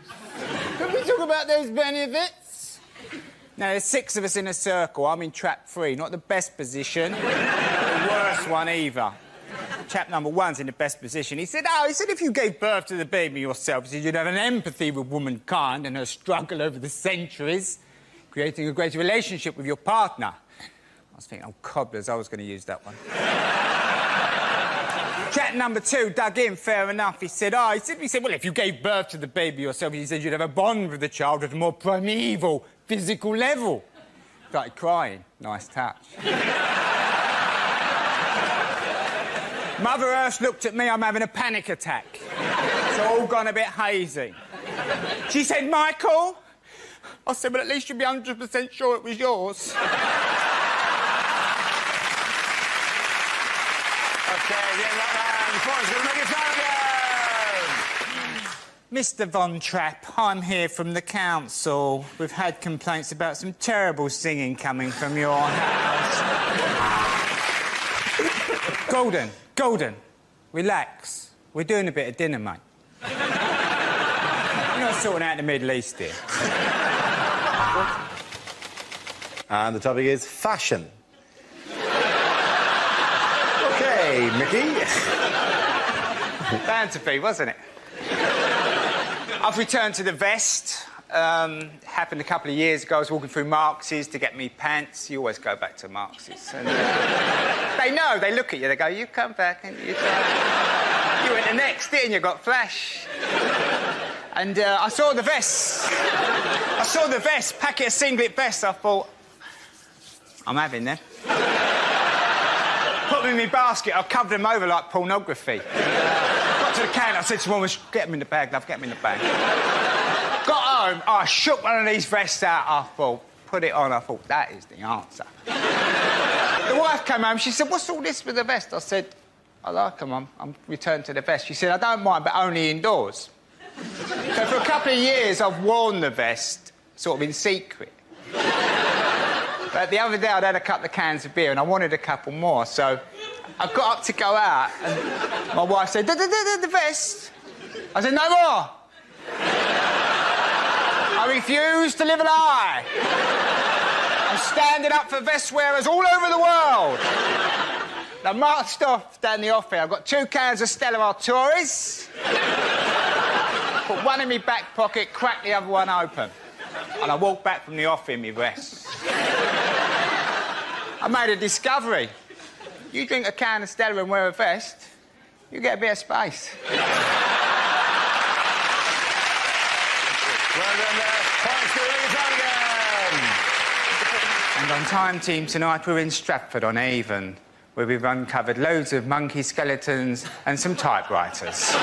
Can we talk about those benefits?" Now, there's 6 of us in a circle. I'm in trap 3, not the best position, the worst one either. Chap number 1's in the best position. He said, if you gave birth to the baby yourself, he said, you'd have an empathy with womankind and her struggle over the centuries, creating a greater relationship with your partner. I was thinking, oh, cobblers, I was going to use that one. Chap number 2 dug in, fair enough. He said, well, if you gave birth to the baby yourself, he said, you'd have a bond with the child at a more primeval, physical level. Started crying. Nice touch. Mother Earth looked at me, I'm having a panic attack. It's all gone a bit hazy. She said, "Michael?" I said, "Well, at least you'd be 100% sure it was yours." Mr. Von Trapp, I'm here from the council. We've had complaints about some terrible singing coming from your house. Golden, relax. We're doing a bit of dinner, mate. You're not sorting out the Middle East here. And the topic is fashion. OK, Mickey. Bound to be, wasn't it? I've returned to the vest. Happened a couple of years ago. I was walking through Marx's to get me pants. You always go back to Marx's. And, they know. They look at you. They go, "You come back and you went the next, didn't you? Got flash." And I saw the vest. Packet of singlet vests. I thought, I'm having them. Put them in my basket. I covered them over like pornography. Got to the counter. I said to woman, "Get them in the bag, love. Get them in the bag." Got home, I shook one of these vests out. I thought, put it on. I thought, that is the answer. The wife came home. She said, "What's all this with the vest?" I said, "I like them. I'm returned to the vest." She said, "I don't mind, but only indoors." So for a couple of years, I've worn the vest, sort of in secret. But the other day, I'd had a couple of cans of beer and I wanted a couple more, so I got up to go out and my wife said, the vest. I said, "No more. I refuse to live a lie. I'm standing up for vest wearers all over the world." I marched off down the off here. I've got 2 cans of Stella Artois. Put one in my back pocket, cracked the other one open. And I walked back from the off in my vest. I made a discovery. You drink a can of Stella and wear a vest, you get a bit of space. Well done there. Points to Reggaeton again. And on Time Team tonight, we're in Stratford on Avon, where we've uncovered loads of monkey skeletons and some typewriters.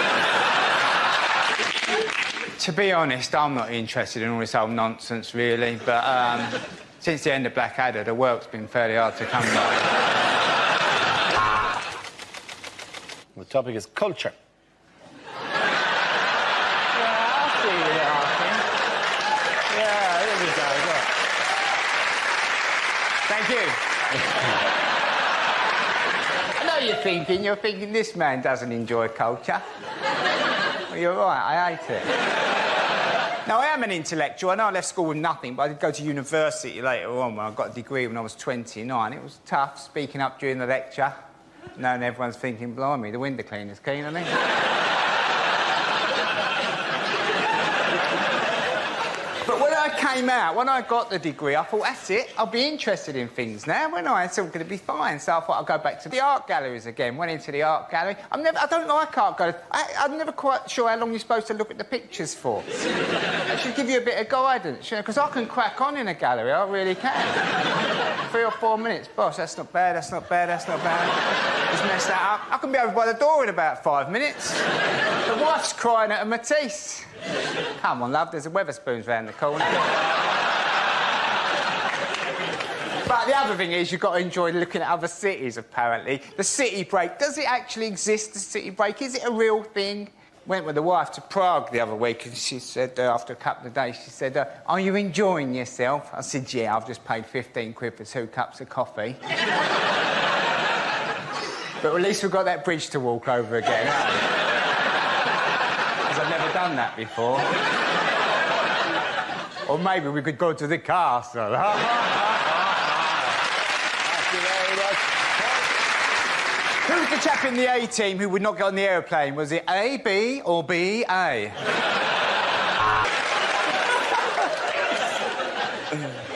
To be honest, I'm not interested in all this old nonsense, really, but since the end of Blackadder, the work's been fairly hard to come by. The topic is culture. Yeah, here we go, look. Thank you. I know you're thinking this man doesn't enjoy culture. Well, you're right, I hate it. Now, I am an intellectual. I know I left school with nothing, but I did go to university later on when I got a degree when I was 29. It was tough, speaking up during the lecture, knowing everyone's thinking, blimey, the window cleaner's keen on it. But when I came out, when I got the degree, I thought, that's it, I'll be interested in things now, won't I? It's all going to be fine. So I thought I'll go back to the art galleries again. Went into the art gallery. I don't like art galleries. I'm never quite sure how long you're supposed to look at the pictures for. I should give you a bit of guidance, you know, because I can crack on in a gallery, I really can. 3 or 4 minutes. Boss, that's not bad, that's not bad, that's not bad. Just mess that up. I can be over by the door in about 5 minutes. The wife's crying at a Matisse. Come on, love, there's a Weatherspoons round the corner. But the other thing is, you've got to enjoy looking at other cities, apparently. The city break, does it actually exist, the city break? Is it a real thing? Went with the wife to Prague the other week, and she said, after a couple of days, she said, are you enjoying yourself? I said, yeah, I've just paid 15 quid for 2 cups of coffee. But at least we've got that bridge to walk over again, haven't we? Because I've never done that before. Or maybe we could go to the castle. Thank you very much. Who's the chap in the A team who would not get on the aeroplane? Was it A, B, or B, A?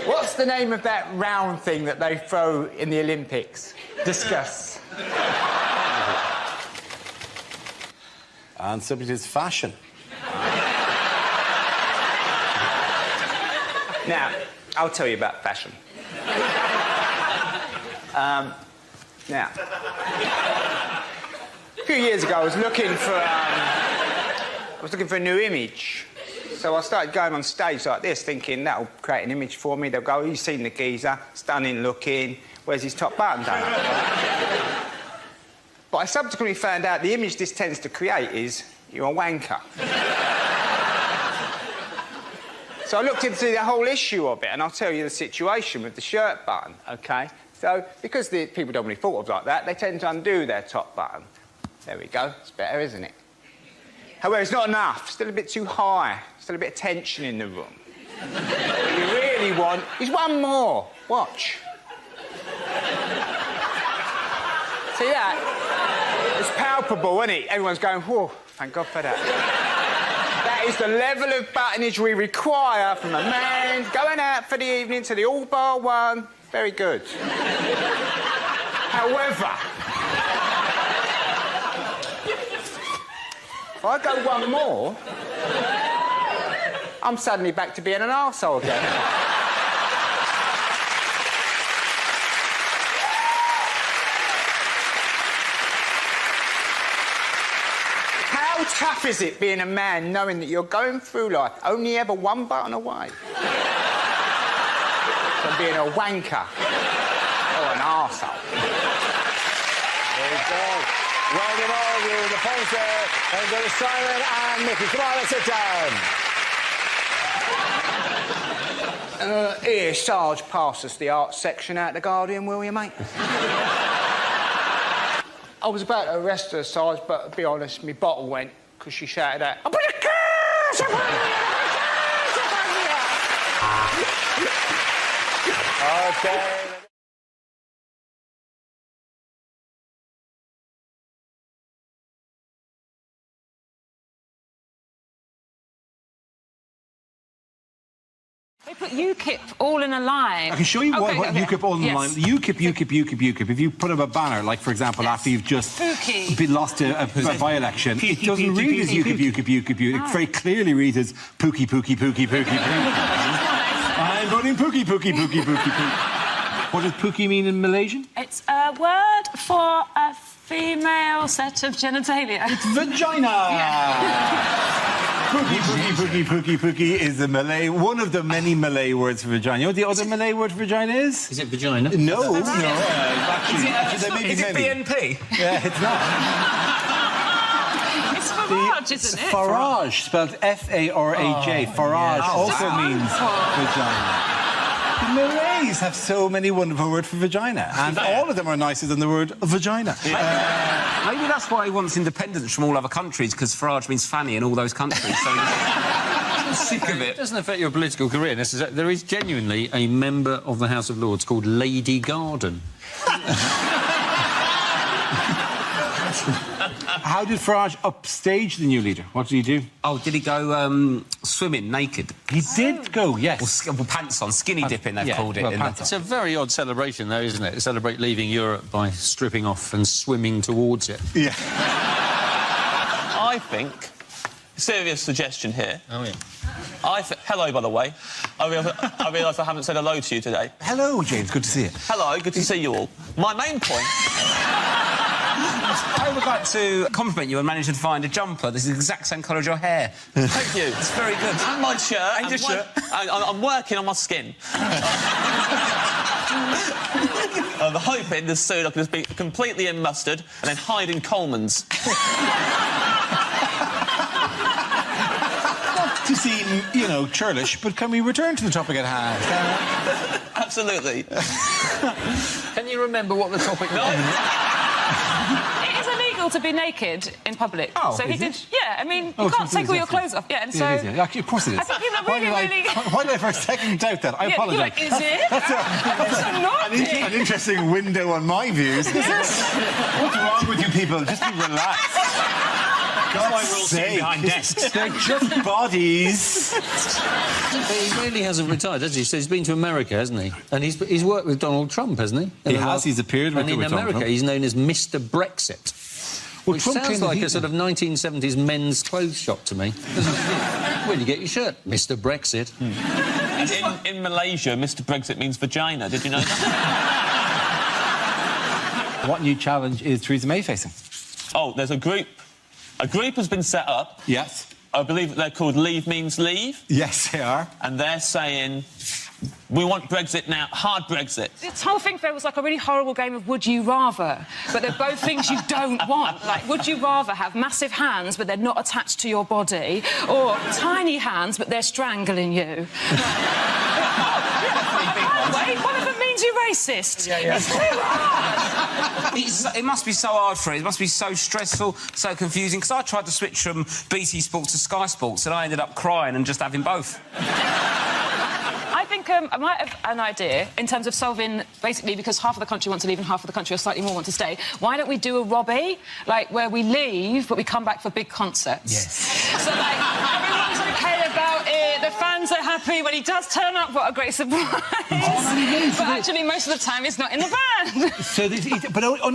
What's the name of that round thing that they throw in the Olympics? Discuss. And subject is fashion. Now, I'll tell you about fashion. Now, a few years ago, I was looking for a new image. So I started going on stage like this, thinking that'll create an image for me. They'll go, you've seen the geezer, stunning looking, where's his top button done? But I subsequently found out the image this tends to create is you're a wanker. So I looked into the whole issue of it, and I'll tell you the situation with the shirt button, OK? So, because the people don't really thought of like that, they tend to undo their top button. There we go. It's better, isn't it? However, it's not enough. Still a bit too high. Still a bit of tension in the room. What you really want is one more. Watch. See that? It's palpable, isn't it? Everyone's going, whoa, thank God for that. That is the level of buttonage we require from a man going out for the evening to the all bar one. Very good. However, if I go one more, I'm suddenly back to being an arsehole again. How tough is it being a man knowing that you're going through life only ever one button away from being a wanker or an arsehole? There you go. Well done all of you. The points there. And go to Simon and Mickey. Come on, let's sit down. Here, Sarge, pass us the art section out the Guardian, will you, mate? I was about to arrest her, Sarge, but to be honest, my bottle went because she shouted out, "I put a curse upon you! Okay. They put UKIP all in a line. I can show you what UKIP all in a line. UKIP. If you put up a banner, like, for example, after you've just lost a by-election, it doesn't read as UKIP. It very clearly reads as Pookie. I'm voting Pookie. What does Pookie mean in Malaysian? It's a word for a female set of genitalia. It's vagina! Pookie is the Malay, one of the many Malay words for vagina. You know what the other Malay word for vagina is? Is it vagina? No. Is it BNP? Yeah, it's not. It's Farage, isn't it? Farage, spelled F-A-R-A-J. Farage also means vagina. The Malays have so many wonderful words for vagina, and all of them are nicer than the word vagina. Maybe that's why he wants independence from all other countries, because Farage means fanny in all those countries. So he's sick of it. It doesn't affect your political career. There is genuinely a member of the House of Lords called Lady Garden. How did Farage upstage the new leader? What did he do? Oh, did he go swimming naked? He did go, yes. Or pants on, skinny dipping, they've called it. It's a very odd celebration, though, isn't it? To celebrate leaving Europe by stripping off and swimming towards it. Yeah. I think... Serious suggestion here. Oh, yeah. Hello, by the way. I realise I haven't said hello to you today. Hello, James. Good to see you. Hello, good to see you all. My main point... I would like to compliment you on managing to find a jumper. This is the exact same colour as your hair. Thank you. It's very good. And my shirt. And your shirt. I'm working on my skin. I'm hoping this soon I can just be completely in mustard and then hide in Coleman's. To seem, you know, churlish, but can we return to the topic at hand? Absolutely. Can you remember what the topic was? It is illegal to be naked in public. Oh, so he is did. it? Yeah, I mean, you can't take all your clothes off. Yeah, and so. It is, yeah. Of course it is. I think people are really. Why did I for a second doubt that? I apologise. You're like, is it? That's an interesting window on my views. What's wrong with you people? Just be relaxed. God's sake. Behind desks. They're just bodies. He really hasn't retired, has he? So he's been to America, hasn't he? And he's worked with Donald Trump, hasn't he? He has. He's appeared with Donald Trump. And in America, he's known as Mr. Brexit. Which sounds like a sort of 1970s men's clothes shop to me. Where do you get your shirt? Mr. Brexit. In Malaysia, Mr. Brexit means vagina. Did you know that? What new challenge is Theresa May facing? Oh, there's a group. A group has been set up. Yes. I believe they're called Leave Means Leave. Yes, they are. And they're saying, we want Brexit now, hard Brexit. This whole thing feels like a really horrible game of would you rather, but they're both things you don't want. Like, would you rather have massive hands but they're not attached to your body, or tiny hands but they're strangling you? Wait, one of them means you're racist. Yeah. It's too hard. It must be so hard for it. It must be so stressful, so confusing. Because I tried to switch from BT Sports to Sky Sports, and I ended up crying and just having both. I think I might have an idea in terms of solving, basically, because half of the country want to leave and half of the country or slightly more want to stay. Why don't we do a Robbie, like, where we leave, but we come back for big concerts? Yes. So, like, everyone's OK about it, the fans are happy when he does turn up, what a great surprise. But actually, most of the time, he's not in the band. So,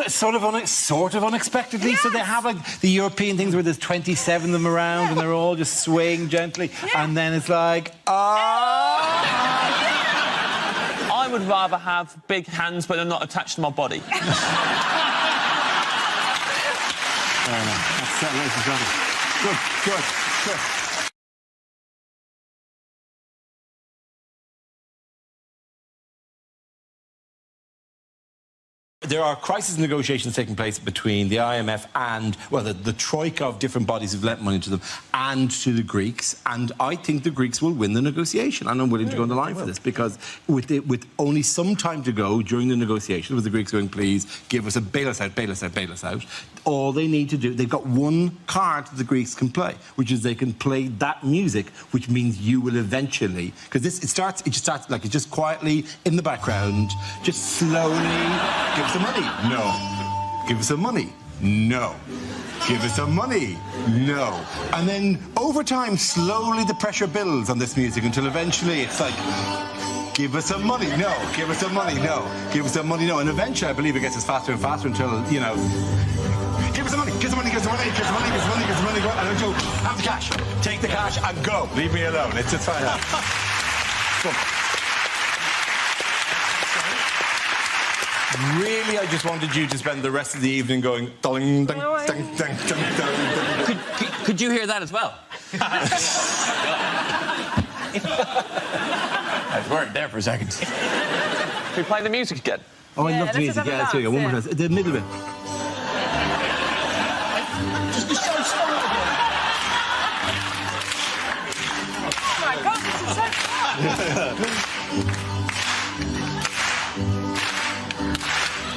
sort of unexpectedly. Yes. So they have, like, the European things where there's 27 of them around and they're all just swaying gently. Yeah. And then it's like, I would rather have big hands, but they're not attached to my body. Fair enough. That's it, ladies and gentlemen. Good. There are crisis negotiations taking place between the IMF and, well, the troika of different bodies who've lent money to them and to the Greeks. And I think the Greeks will win the negotiation. And I'm willing to go on the line for this because with only some time to go during the negotiation, with the Greeks going, please, give us a bail us out, all they need to do, they've got one card that the Greeks can play, which is they can play that music, which means you will eventually, because it just starts like it's just quietly in the background, just slowly, give us the money. No. Give us some money. No. Give us some money. No. And then over time, slowly the pressure builds on this music until eventually it's like, give us some money. No. Give us some money. No. Give us some money. No. And eventually, I believe it gets us faster and faster until, you know, give us some money. Give us some money. Give us some money. Give us some money. Give us some money. Give us some money. Go and then go, have the cash. Take the cash and go. Leave me alone. It's just fine. Really, I just wanted you to spend the rest of the evening going ding, ding, ding, ding, ding, ding. Could you hear that as well? I was worried there for a second. Can we play the music again? Oh, I love the music. Yeah, too. One more time. The middle bit. Just be so strong again. Oh my God, this is so fun.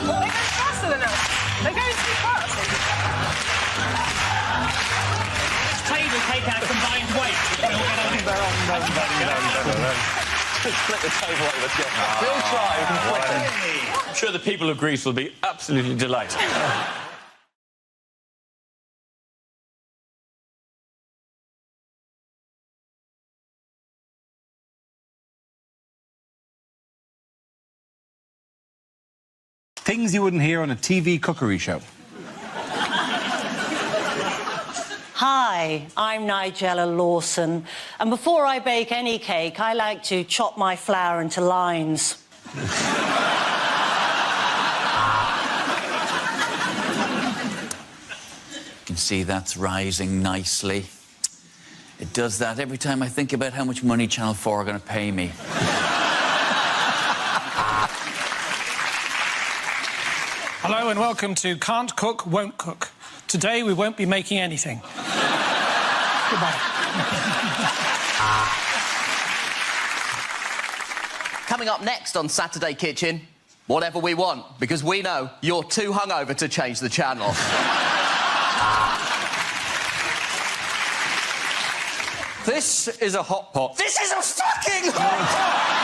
Well, they go faster than us. They go too fast. Table take our combined weight. Split the table over together. We'll try. We can split it. I'm sure the people of Greece will be absolutely delighted. Things you wouldn't hear on a TV cookery show. Hi, I'm Nigella Lawson, and before I bake any cake, I like to chop my flour into lines. You can see that's rising nicely. It does that every time I think about how much money Channel 4 are going to pay me. Hello and welcome to Can't Cook, Won't Cook. Today we won't be making anything. Goodbye. Coming up next on Saturday Kitchen, whatever we want, because we know you're too hungover to change the channel. This is a hot pot. This is a fucking hot pot!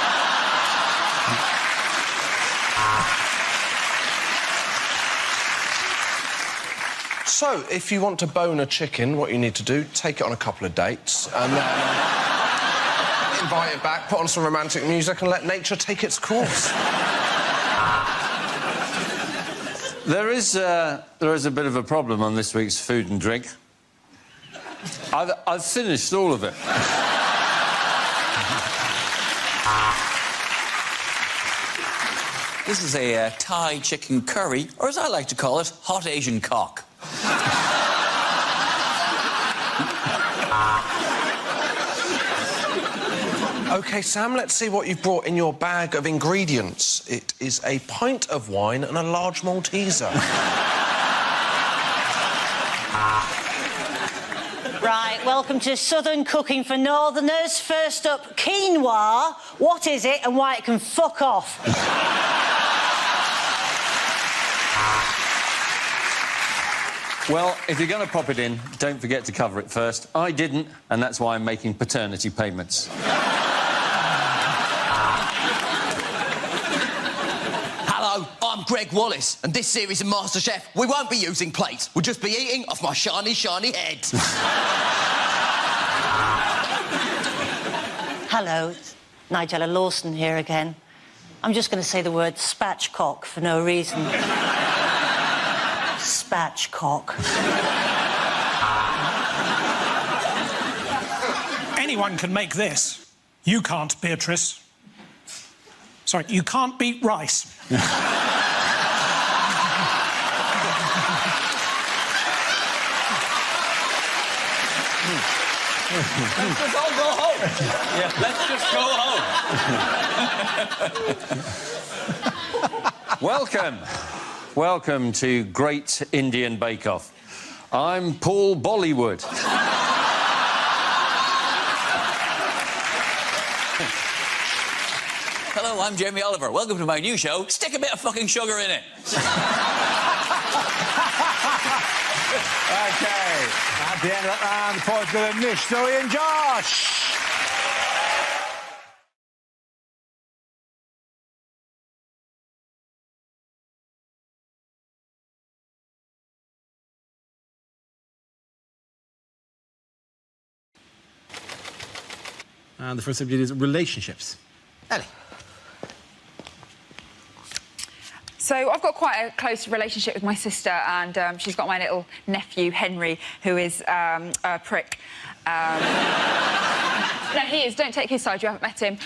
So, if you want to bone a chicken, what you need to do, take it on a couple of dates, and then invite it back, put on some romantic music, and let nature take its course. There is a bit of a problem on this week's food and drink. I've finished all of it. This is a Thai chicken curry, or as I like to call it, hot Asian cock. OK, Sam, let's see what you've brought in your bag of ingredients. It is a pint of wine and a large Malteser. Right, welcome to Southern Cooking for Northerners. First up, quinoa. What is it and why it can fuck off? Well, if you're going to pop it in, don't forget to cover it first. I didn't, and that's why I'm making paternity payments. Hello, I'm Greg Wallace, and this series of MasterChef, we won't be using plates. We'll just be eating off my shiny, shiny head. Hello, it's Nigella Lawson here again. I'm just going to say the word spatchcock for no reason. Spatchcock. Anyone can make this. You can't, Beatrice. Sorry, you can't beat rice. Let's just all go home. Yeah, let's just go home. Welcome to Great Indian Bake Off. I'm Paul Bollywood. Hello, I'm Jamie Oliver. Welcome to my new show, Stick a Bit of Fucking Sugar in It. OK, at the end of that round, the points go to Nish, Zoe and Josh. And the first subject is relationships. Ellie. So I've got quite a close relationship with my sister, and she's got my little nephew, Henry, who is a prick. No, he is. Don't take his side. You haven't met him.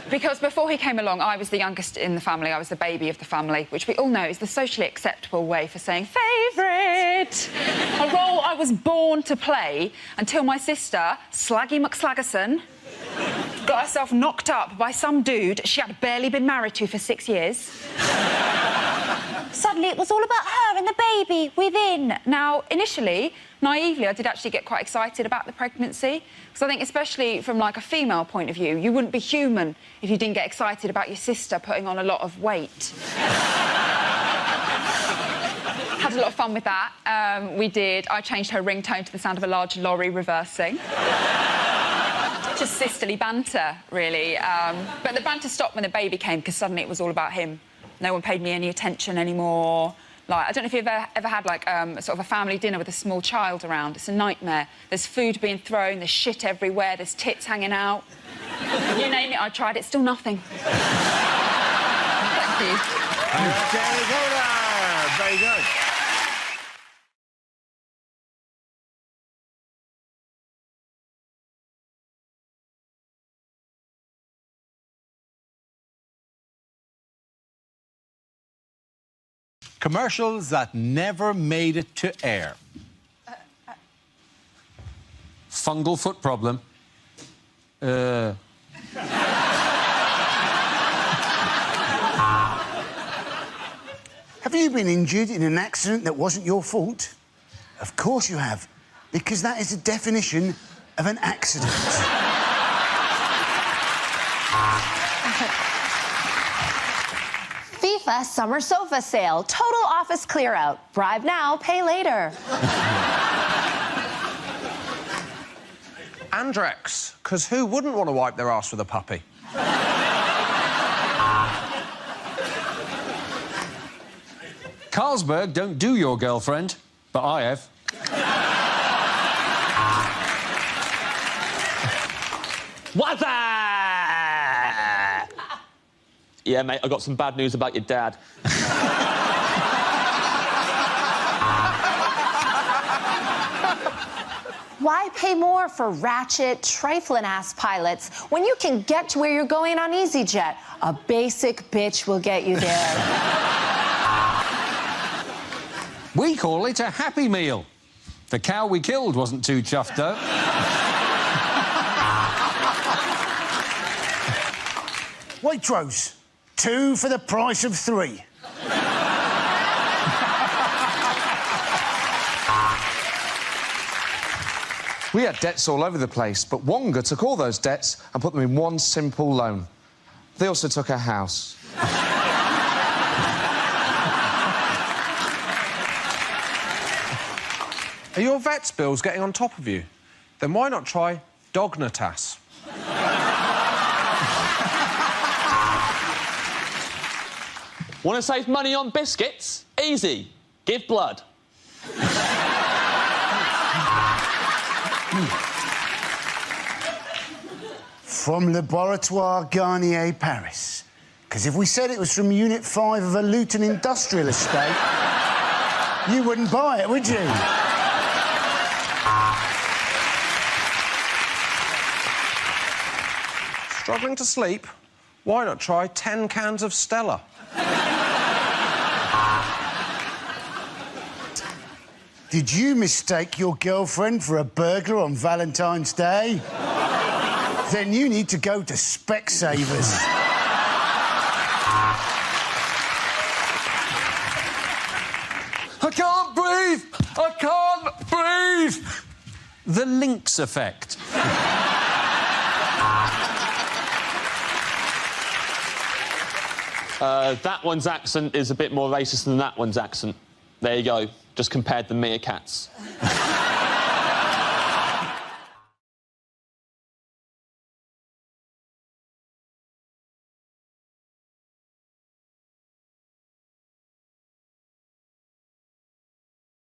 Because before he came along, I was the youngest in the family. I was the baby of the family, which we all know is the socially acceptable way for saying favourite. A role I was born to play until my sister, Slaggy McSlaggerson, got herself knocked up by some dude she had barely been married to for 6 years. Suddenly, it was all about her and the baby within. Now, initially, naively, I did actually get quite excited about the pregnancy, because I think, especially from, like, a female point of view, you wouldn't be human if you didn't get excited about your sister putting on a lot of weight. Had a lot of fun with that. We did. I changed her ringtone to the sound of a large lorry reversing. Just sisterly banter, really. But the banter stopped when the baby came, because suddenly it was all about him. No one paid me any attention anymore. Like, I don't know if you've ever had, like, sort of a family dinner with a small child around. It's a nightmare. There's food being thrown, there's shit everywhere, there's tits hanging out. You name it, I tried it, still nothing. Thank you. Very good. Commercials that never made it to air. Fungal foot problem. Have you been injured in an accident that wasn't your fault? Of course you have, because that is the definition of an accident. FIFA Summer Sofa Sale. Total office clear out. Bribe now, pay later. Andrex, because who wouldn't want to wipe their ass with a puppy? Carlsberg don't do your girlfriend, but I have. What's that? Yeah, mate, I got some bad news about your dad. Why pay more for ratchet, trifling-ass pilots when you can get to where you're going on EasyJet? A basic bitch will get you there. We call it a Happy Meal. The cow we killed wasn't too chuffed, though. Waitrose, 2 for the price of 3. We had debts all over the place, but Wonga took all those debts and put them in one simple loan. They also took our house. Are your vet's bills getting on top of you? Then why not try Dognatas? Want to save money on biscuits? Easy. Give blood. From Laboratoire Garnier, Paris. Because if we said it was from Unit 5 of a Luton industrial estate, you wouldn't buy it, would you? Struggling to sleep? Why not try 10 cans of Stella? Did you mistake your girlfriend for a burglar on Valentine's Day? Then you need to go to Specsavers. I can't breathe! I can't breathe! The Lynx effect. That one's accent is a bit more racist than that one's accent. There you go. Just compared the meerkats.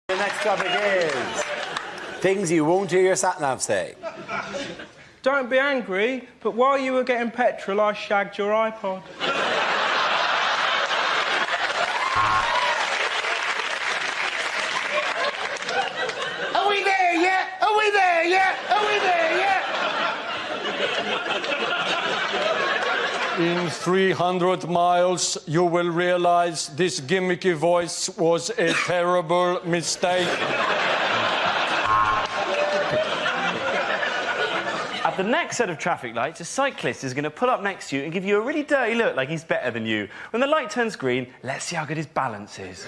The next topic is things you won't hear your sat-nav say. Don't be angry, but while you were getting petrol, I shagged your iPod. Are we there yet? Are we there yet? Are we there yet? In 300 miles, you will realize this gimmicky voice was a terrible mistake. At the next set of traffic lights, a cyclist is going to pull up next to you and give you a really dirty look like he's better than you. When the light turns green, let's see how good his balance is.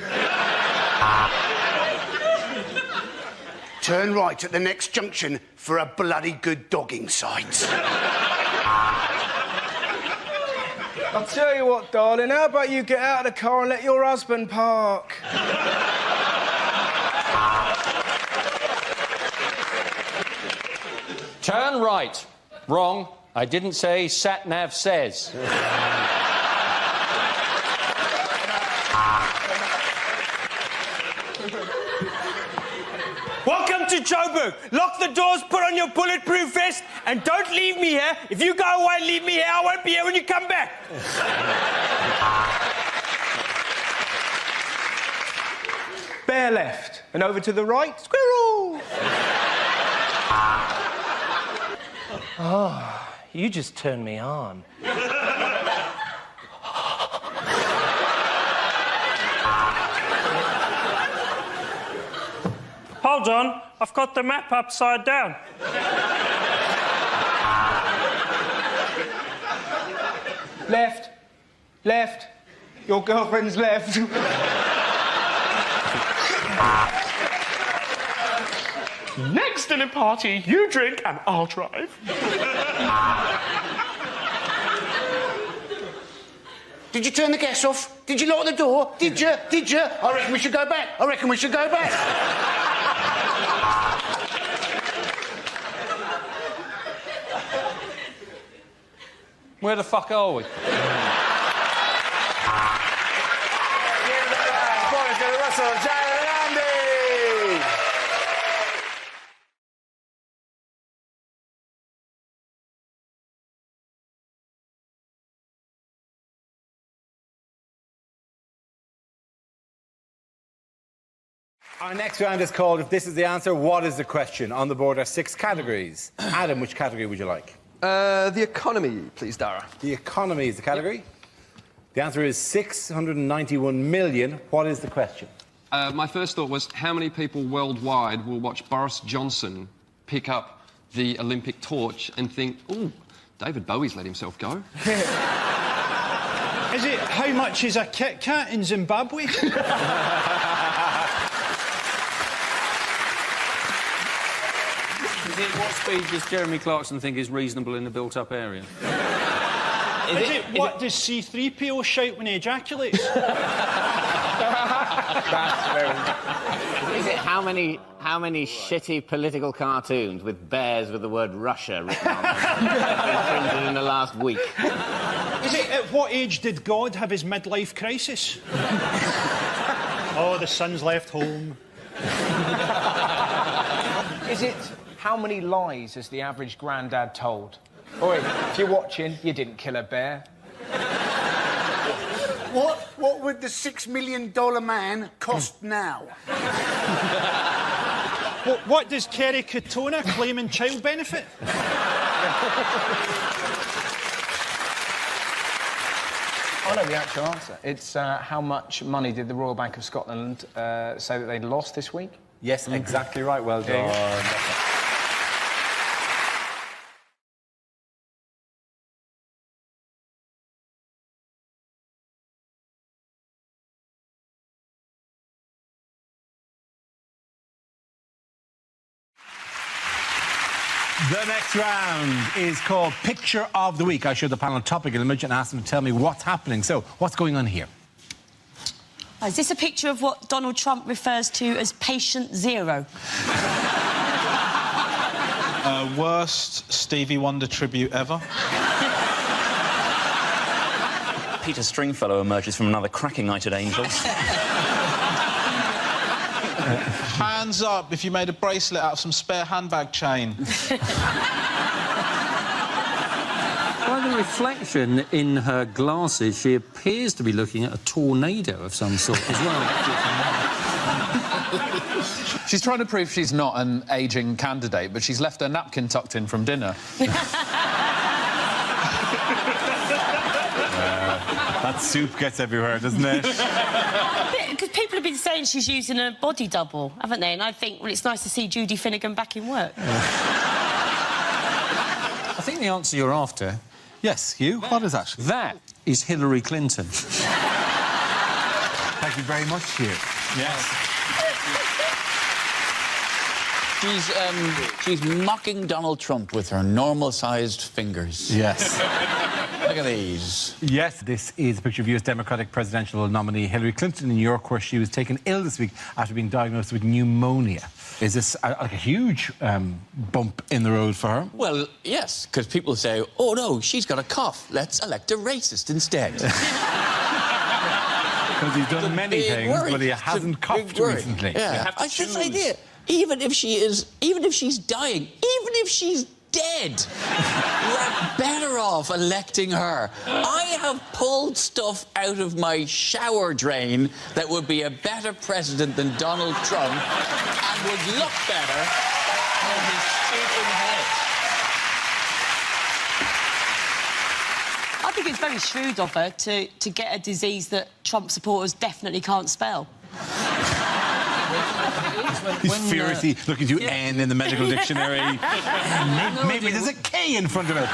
Turn right at the next junction for a bloody good dogging site. I'll tell you what, darling, how about you get out of the car and let your husband park? Turn right. Wrong. I didn't say sat-nav says. Welcome to Joburg. Lock the doors, put on your bulletproof vest, and don't leave me here. If you go away and leave me here, I won't be here when you come back. Bear left, and over to the right, squirrel. Oh, you just turned me on. Hold on, I've got the map upside down. Left. Left. Your girlfriend's left. Next dinner party, you drink and I'll drive. Did you turn the gas off? Did you lock the door? Did you? Did you? I reckon we should go back. I reckon we should go back. Where the fuck are we? Our next round is called If This Is the Answer, What is the Question? On the board are 6 categories. Adam, which category would you like? The economy, please, Dara. The economy is the category. The answer is 691 million. What is the question? My first thought was, how many people worldwide will watch Boris Johnson pick up the Olympic torch and think, ooh, David Bowie's let himself go? Is it how much is a Kit Kat in Zimbabwe? Is it what speed does Jeremy Clarkson think is reasonable in a built-up area? Is it what does C-3PO shout when he ejaculates? That's very... Is it how many shitty political cartoons with bears with the word Russia written on them been printed in the last week? Is it at what age did God have his midlife crisis? Oh, the son's left home. Is it how many lies has the average grandad told? Oi, if you're watching, you didn't kill a bear. What would the $6 million man cost now? What does Kerry Katona claim in child benefit? I know the actual answer. It's how much money did the Royal Bank of Scotland say that they'd lost this week? Yes, exactly right. Well done. The next round is called Picture of the Week. I show the panel a topic in a minute and ask them to tell me what's happening. So, what's going on here? Is this a picture of what Donald Trump refers to as patient zero? Worst Stevie Wonder tribute ever. Peter Stringfellow emerges from another cracking night at Angels. Hands up if you made a bracelet out of some spare handbag chain. By the reflection in her glasses, she appears to be looking at a tornado of some sort as well. She's trying to prove she's not an ageing candidate, but she's left her napkin tucked in from dinner. That soup gets everywhere, doesn't it? Because people have been saying she's using a body double, haven't they? And I think, well, it's nice to see Judy Finnegan back in work. I think the answer you're after... Yes, Hugh? What is that? That is Hillary Clinton. Thank you very much, Hugh. Yes. She's mocking Donald Trump with her normal-sized fingers. Yes. Look at these. Yes, this is a picture of US Democratic presidential nominee Hillary Clinton in New York, where she was taken ill this week after being diagnosed with pneumonia. Is this like a huge bump in the road for her? Well, yes, because people say, oh, no, she's got a cough. Let's elect a racist instead. Because he's done many things, but he hasn't coughed recently. Yeah, I this idea. Even if she's dying, even if she's dead, we're better off electing her. I have pulled stuff out of my shower drain that would be a better president than Donald Trump and would look better on his stupid head. I think it's very shrewd of her to get a disease that Trump supporters definitely can't spell. He's furiously looking to N in the medical dictionary. Maybe there's a K in front of it.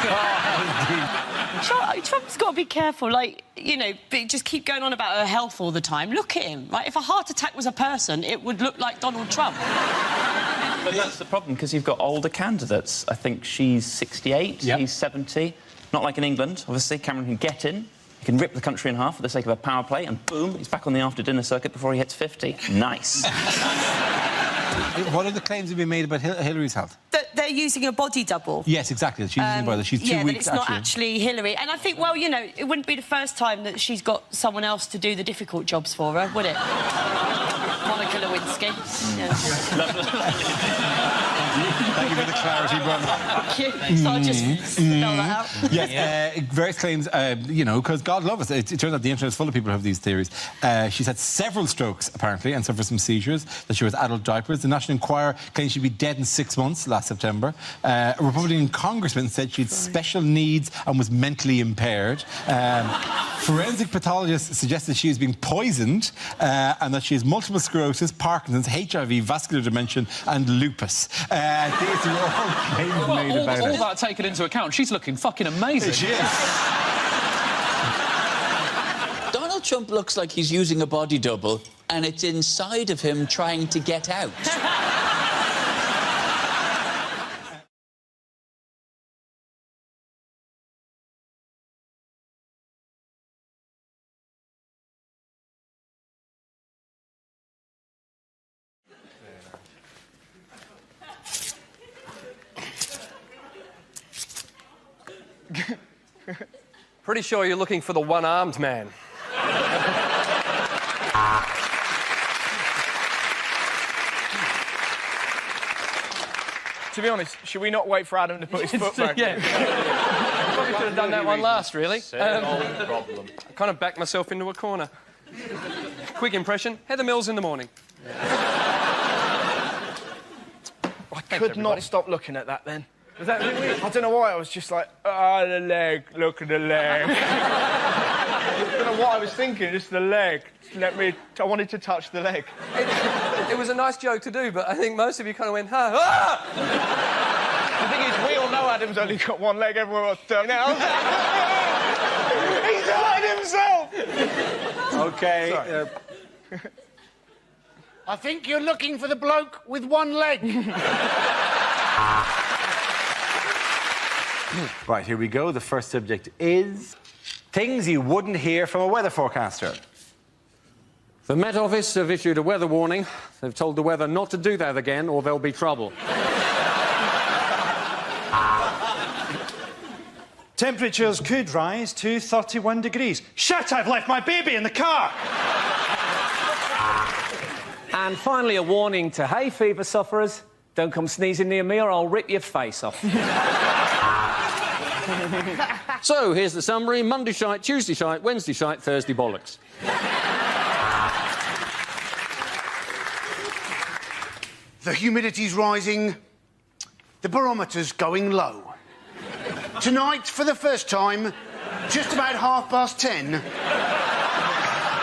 Trump's got to be careful, like, you know, just keep going on about her health all the time. Look at him, right? If a heart attack was a person, it would look like Donald Trump. But that's the problem, because you've got older candidates. I think she's 68, he's 70. Not like in England, obviously. Cameron can get in. He can rip the country in half for the sake of a power play, and boom, he's back on the after-dinner circuit before he hits 50. Nice. What are the claims that have been made about Hillary's health? That they're using a body double. Yes, exactly. She's using a body. She's 2 yeah, weeks, that it's not actually Hillary. And I think, well, you know, it wouldn't be the first time that she's got someone else to do the difficult jobs for her, would it? Monica Lewinsky. Yeah. Thank you for the clarity, brother. Thank you. So I just spell that out. Yes, various claims, you know, because God love us, it turns out the internet is full of people who have these theories. She's had several strokes, apparently, and suffered some seizures, that she wears adult diapers. The National Enquirer claims she'd be dead in 6 months last September. A Republican congressman said she had special needs and was mentally impaired. Forensic pathologists suggested she is being poisoned and that she has multiple sclerosis, Parkinson's, HIV, vascular dementia and lupus. These are all claims made about all it. that taken into account, she's looking fucking amazing. She is. Donald Trump looks like he's using a body double and it's inside of him trying to get out. Pretty sure you're looking for the one-armed man. To be honest, should we not wait for Adam to put his foot back? Yeah. Probably should have done that one last, really. No problem. I kind of backed myself into a corner. Quick impression, Heather Mills in the morning. I could not stop looking at that then. Was that really weird? I don't know why, I was just like, oh, the leg, look at the leg. I don't know what I was thinking, just the leg. I wanted to touch the leg. It was a nice joke to do, but I think most of you kind of went, ah! The thing is, we all know Adam's only got one leg, everyone else don't now. He's hurting himself! OK. I think you're looking for the bloke with one leg. Right, here we go. The first subject is things you wouldn't hear from a weather forecaster. The Met Office have issued a weather warning. They've told the weather not to do that again, or there'll be trouble. Temperatures could rise to 31 degrees. Shit, I've left my baby in the car! And finally, a warning to hay fever sufferers. Don't come sneezing near me or I'll rip your face off. So, here's the summary. Monday shite, Tuesday shite, Wednesday shite, Thursday bollocks. The humidity's rising. The barometer's going low. Tonight, for the first time, just about 10:30,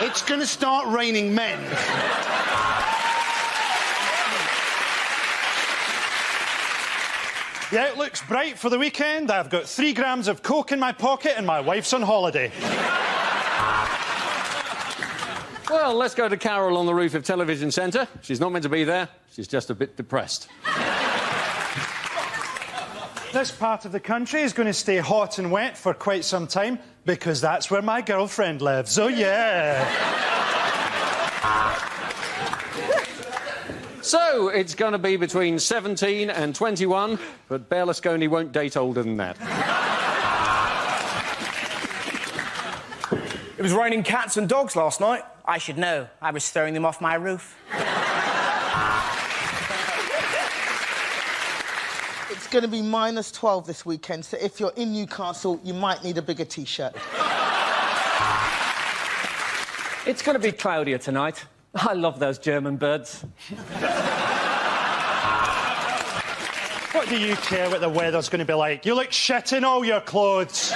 it's going to start raining men. The outlook's bright for the weekend. I've got 3 grams of coke in my pocket and my wife's on holiday. Well, let's go to Carol on the roof of Television Centre. She's not meant to be there. She's just a bit depressed. This part of the country is going to stay hot and wet for quite some time because that's where my girlfriend lives. Oh, yeah. So, it's going to be between 17 and 21, but Berlusconi won't date older than that. It was raining cats and dogs last night. I should know. I was throwing them off my roof. It's going to be -12 this weekend, so if you're in Newcastle, you might need a bigger T-shirt. It's going to be cloudier tonight. I love those German birds. What do you care what the weather's going to be like? You look shit in all your clothes.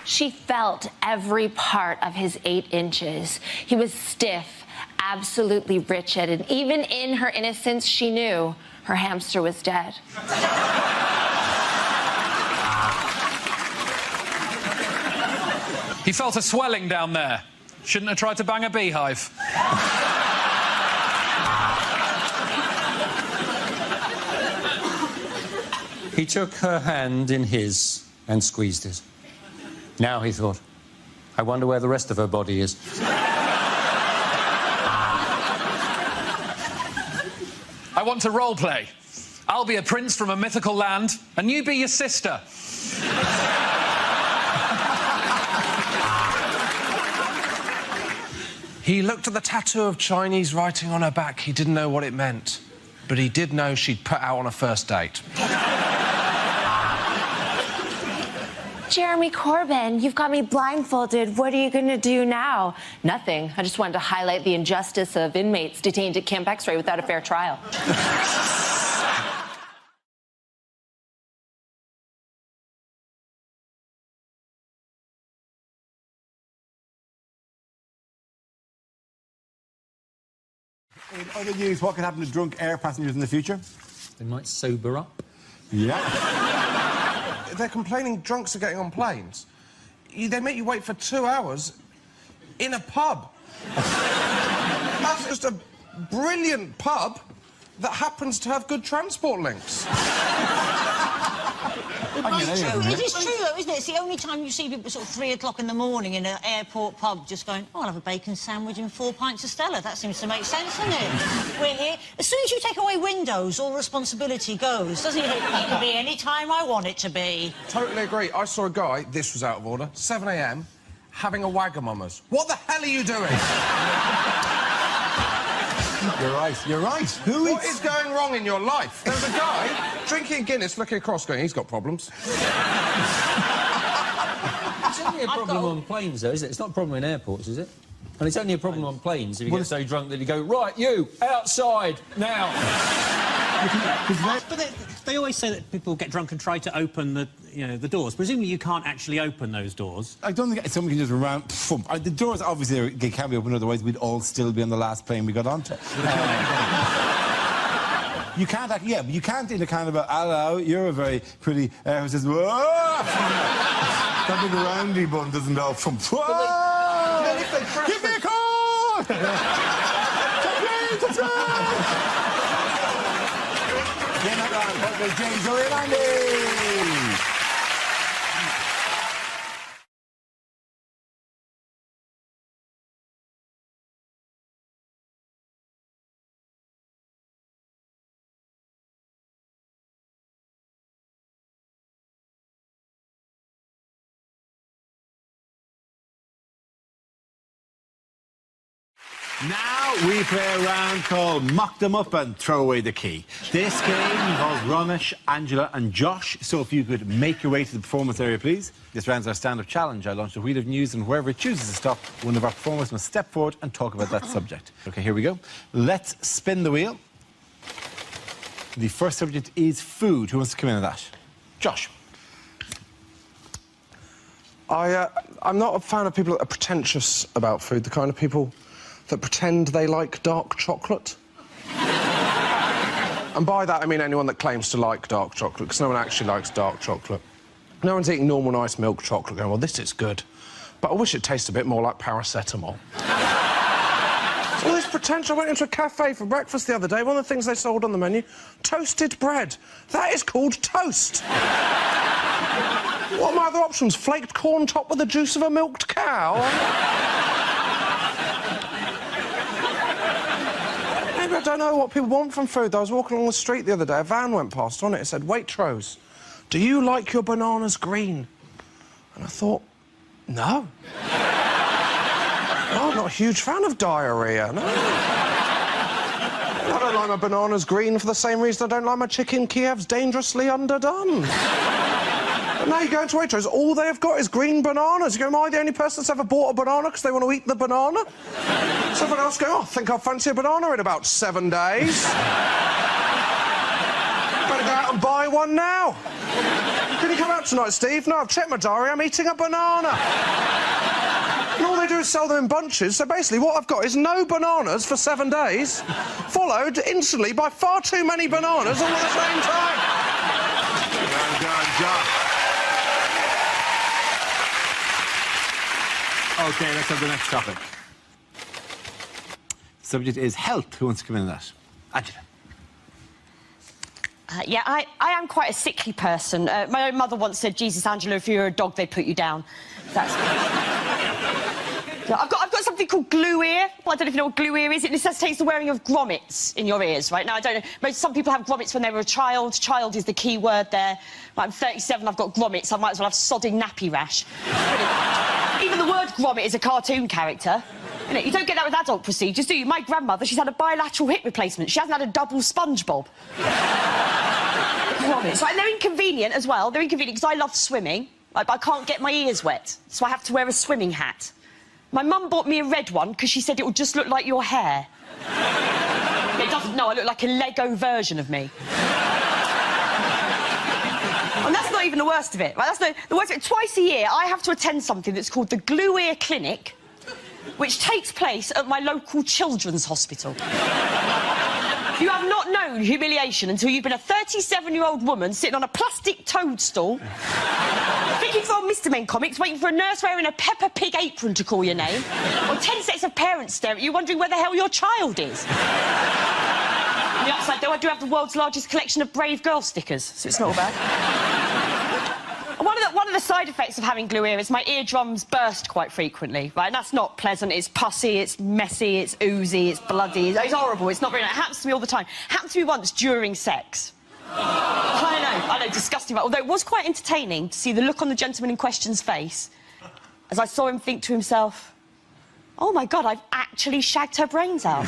She felt every part of his 8 inches. He was stiff, absolutely wretched, and even in her innocence, she knew her hamster was dead. He felt a swelling down there. Shouldn't have tried to bang a beehive. He took her hand in his and squeezed it. Now, he thought, I wonder where the rest of her body is. I want to role play. I'll be a prince from a mythical land, and you be your sister. He looked at the tattoo of Chinese writing on her back. He didn't know what it meant, but he did know she'd put out on a first date. Jeremy Corbyn, you've got me blindfolded. What are you going to do now? Nothing. I just wanted to highlight the injustice of inmates detained at Camp X-Ray without a fair trial. In other news, what could happen to drunk air passengers in the future? They might sober up. Yeah. They're complaining drunks are getting on planes. They make you wait for 2 hours in a pub. That's just a brilliant pub that happens to have good transport links. It is true, though, isn't it? It's the only time you see people sort of 3 o'clock in the morning in an airport pub just going, oh, I'll have a bacon sandwich and 4 pints of Stella. That seems to make sense, doesn't it? We're here. As soon as you take away windows, all responsibility goes, doesn't it? It can be any time I want it to be. Totally agree. I saw a guy, this was out of order, 7 a.m, having a Wagamama's. What the hell are you doing? You're right, you're right. What is going wrong in your life? There's a guy drinking Guinness, looking across, going, he's got problems. It's only a problem on planes, though, is it? It's not a problem in airports, is it? And it's only a problem on planes if you get so drunk that you go, right, you, outside, now. But they always say that people get drunk and try to open the doors. Presumably you can't actually open those doors. I don't think someone can just run around... The doors, obviously, they can't be open, otherwise we'd all still be on the last plane we got onto. You can't, yeah, but you can't in a kind of a, hello, you're a very pretty... who says, whoa! That big roundy bun doesn't go from... Whoa! Give me a call! That's right! Yeah, not wrong. Okay, James O'Reilly. Now we play a round called Mock Them Up and Throw Away the Key. This game involves Romesh, Angela and Josh, so if you could make your way to the performance area, please. This round's our stand-up challenge. I launch a wheel of news and whoever chooses to stop, one of our performers must step forward and talk about that subject. OK, here we go. Let's spin the wheel. The first subject is food. Who wants to come in on that? Josh. I'm not a fan of people that are pretentious about food, the kind of people that pretend they like dark chocolate. And by that, I mean anyone that claims to like dark chocolate, because no one actually likes dark chocolate. No one's eating normal, nice milk chocolate going, well, this is good, but I wish it tasted a bit more like paracetamol. All this pretentious. I went into a cafe for breakfast the other day. One of the things they sold on the menu, toasted bread. That is called toast. What are my other options? Flaked corn topped with the juice of a milked cow? Maybe I don't know what people want from food. I was walking along the street the other day. A van went past. On it said, Waitrose, do you like your bananas green? And I thought, no. No, I'm not a huge fan of diarrhoea, no. I don't like my bananas green for the same reason I don't like my chicken Kiev's dangerously underdone. But now you go into Waitrose, all they have got is green bananas. You go, am I the only person that's ever bought a banana because they want to eat the banana? Someone else go, oh, I think I'll fancy a banana in about 7 days. Better go out and buy one now. Can you come out tonight, Steve? No, I've checked my diary, I'm eating a banana. And all they do is sell them in bunches, so basically what I've got is no bananas for 7 days, followed instantly by far too many bananas all at the same time. Well done, Josh. OK, let's have the next topic. Subject is health. Who wants to come in on that? Angela. Yeah, I am quite a sickly person. My own mother once said, Jesus, Angela, if you were a dog, they'd put you down. That's... I've got something called glue ear. Well, I don't know if you know what glue ear is. It necessitates the wearing of grommets in your ears, right? Now, I don't know. Some people have grommets when they were a child. Child is the key word there. I'm 37, I've got grommets. I might as well have sodding nappy rash. Even the word grommet is a cartoon character. You don't get that with adult procedures, do you? My grandmother, she's had a bilateral hip replacement. She hasn't had a double SpongeBob. Grommets. Right, and they're inconvenient as well. They're inconvenient because I love swimming. I can't get my ears wet, so I have to wear a swimming hat. My mum bought me a red one because she said it would just look like your hair. It doesn't, no, I look like a Lego version of me. And that's not even the worst of it, right? That's the worst of it. Twice a year, I have to attend something that's called the Glue Ear Clinic, which takes place at my local children's hospital. You have not known humiliation until you've been a 37-year-old woman sitting on a plastic toadstool, thinking for old Mr. Men comics, waiting for a nurse wearing a Peppa Pig apron to call your name, or 10 sets of parents stare at you, wondering where the hell your child is. On the upside, though, I do have the world's largest collection of Brave Girl stickers, so it's not all bad. One of the side effects of having glue ear is my eardrums burst quite frequently, right? And that's not pleasant. It's pussy, it's messy, it's oozy, it's bloody. It's horrible. It's not very nice. It happens to me all the time. Happened to me once during sex. I know, disgusting. Although it was quite entertaining to see the look on the gentleman in question's face as I saw him think to himself, oh, my God, I've actually shagged her brains out.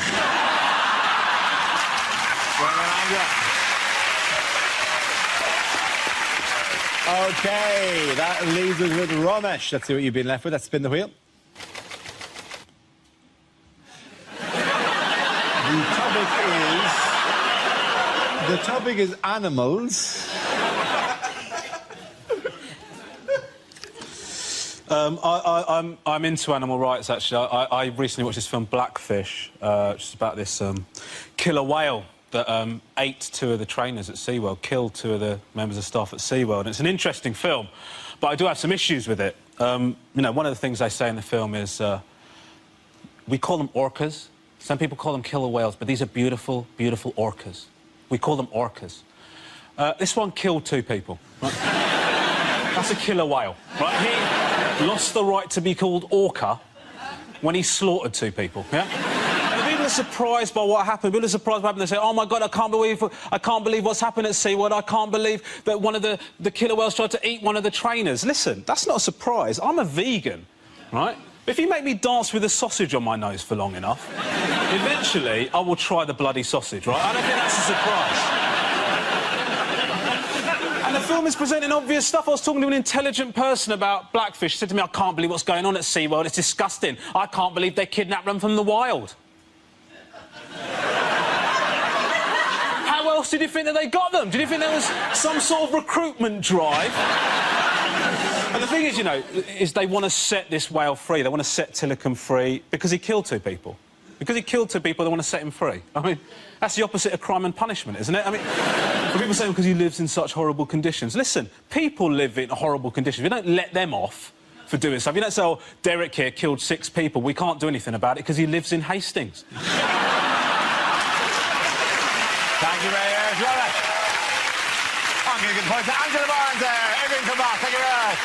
OK, that leaves us with Romesh. Let's see what you've been left with. Let's spin the wheel. The topic is animals. I'm into animal rights, actually. I recently watched this film, Blackfish, which is about this killer whale that ate 2 of the trainers at SeaWorld, killed 2 of the members of staff at SeaWorld. And it's an interesting film, but I do have some issues with it. You know, one of the things they say in the film is we call them orcas. Some people call them killer whales, but these are beautiful, beautiful orcas. We call them orcas. This one killed 2 people. Right? That's a killer whale, right? He lost the right to be called orca when he slaughtered 2 people, yeah? People are surprised by what happened. People are surprised by what happened. They say, oh, my God, I can't believe what's happened at SeaWorld. I can't believe that one of the killer whales tried to eat one of the trainers. Listen, that's not a surprise. I'm a vegan, right? If you make me dance with a sausage on my nose for long enough, eventually I will try the bloody sausage, right? I don't think that's a surprise. And the film is presenting obvious stuff. I was talking to an intelligent person about blackfish. He said to me, I can't believe what's going on at SeaWorld. It's disgusting. I can't believe they kidnapped them from the wild. How else did you think that they got them? Did you think there was some sort of recruitment drive? And the thing is, you know, is they want to set this whale free. They want to set Tilikum free because he killed 2 people. Because he killed 2 people, they want to set him free. I mean, that's the opposite of crime and punishment, isn't it? I mean, people say because he lives in such horrible conditions. Listen, people live in horrible conditions. We don't let them off for doing stuff. You don't say, oh, Derek here killed 6 people. We can't do anything about it because he lives in Hastings. Thank you very much, Robert. I'll give a good point to Angela Barnes there. Everyone come back. Thank you very much.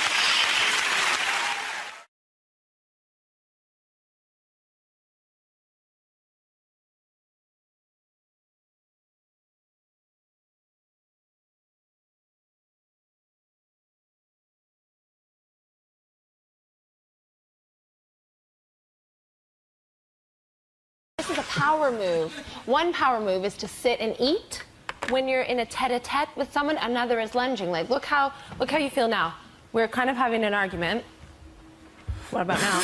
This is a power move. One power move is to sit and eat when you're in a tete-a-tete with someone. Another is lunging. Like, look how you feel now. We're kind of having an argument. What about now?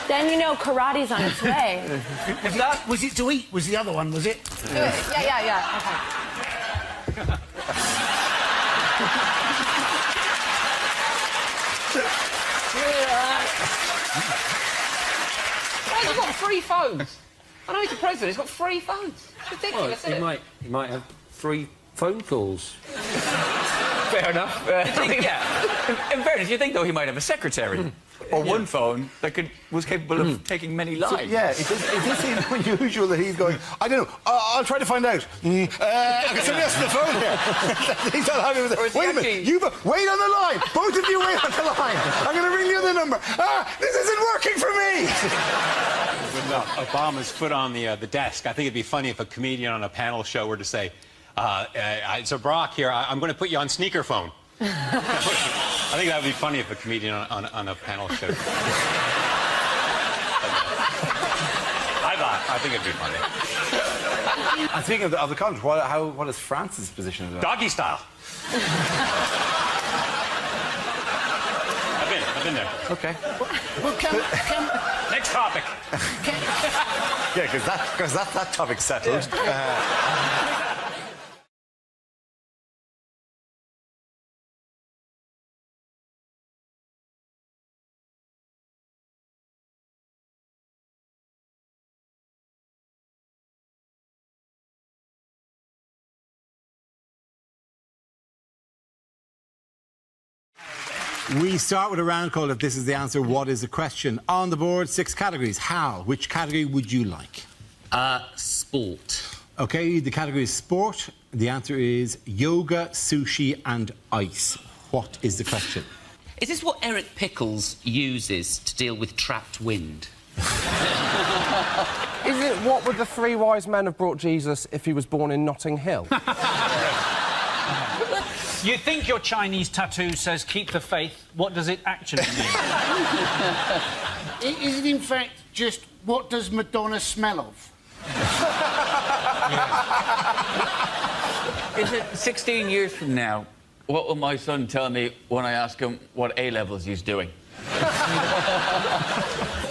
Then you know karate's on its way. Was it to eat? Was the other one, was it? Yeah. Okay. He's got 3 phones. I know he's the president. He's got 3 phones. It's ridiculous, isn't it? He might have 3 phone calls. Fair enough. Yeah. In fairness, you think, though, he might have a secretary or one phone that was capable of taking many lives. So, yeah, it does seem unusual that he's going, I don't know, I'll try to find out. I can somebody else on the phone here. He's not happy with it. Wait a minute, wait on the line. Both of you wait on the line. I'm going to ring the other number. This isn't working for me. With Obama's foot on the desk, I think it'd be funny if a comedian on a panel show were to say, so Barack here, I'm going to put you on sneakerphone. I think that would be funny if a comedian on a panel show. I think it'd be funny. And speaking of the college, what is France's position? Doggy style. I've been there. Okay. Well, Next topic. Yeah, because that topic's settled. Yeah. We start with a round called If This Is the Answer, What is the Question? On the board, 6 categories. Hal, which category would you like? Sport. OK, the category is sport. The answer is yoga, sushi and ice. What is the question? Is this what Eric Pickles uses to deal with trapped wind? Is it what would the 3 wise men have brought Jesus if he was born in Notting Hill? You think your Chinese tattoo says keep the faith. What does it actually mean? Is it in fact just what does Madonna smell of? Is it 16 years from now, what will my son tell me when I ask him what A-levels he's doing?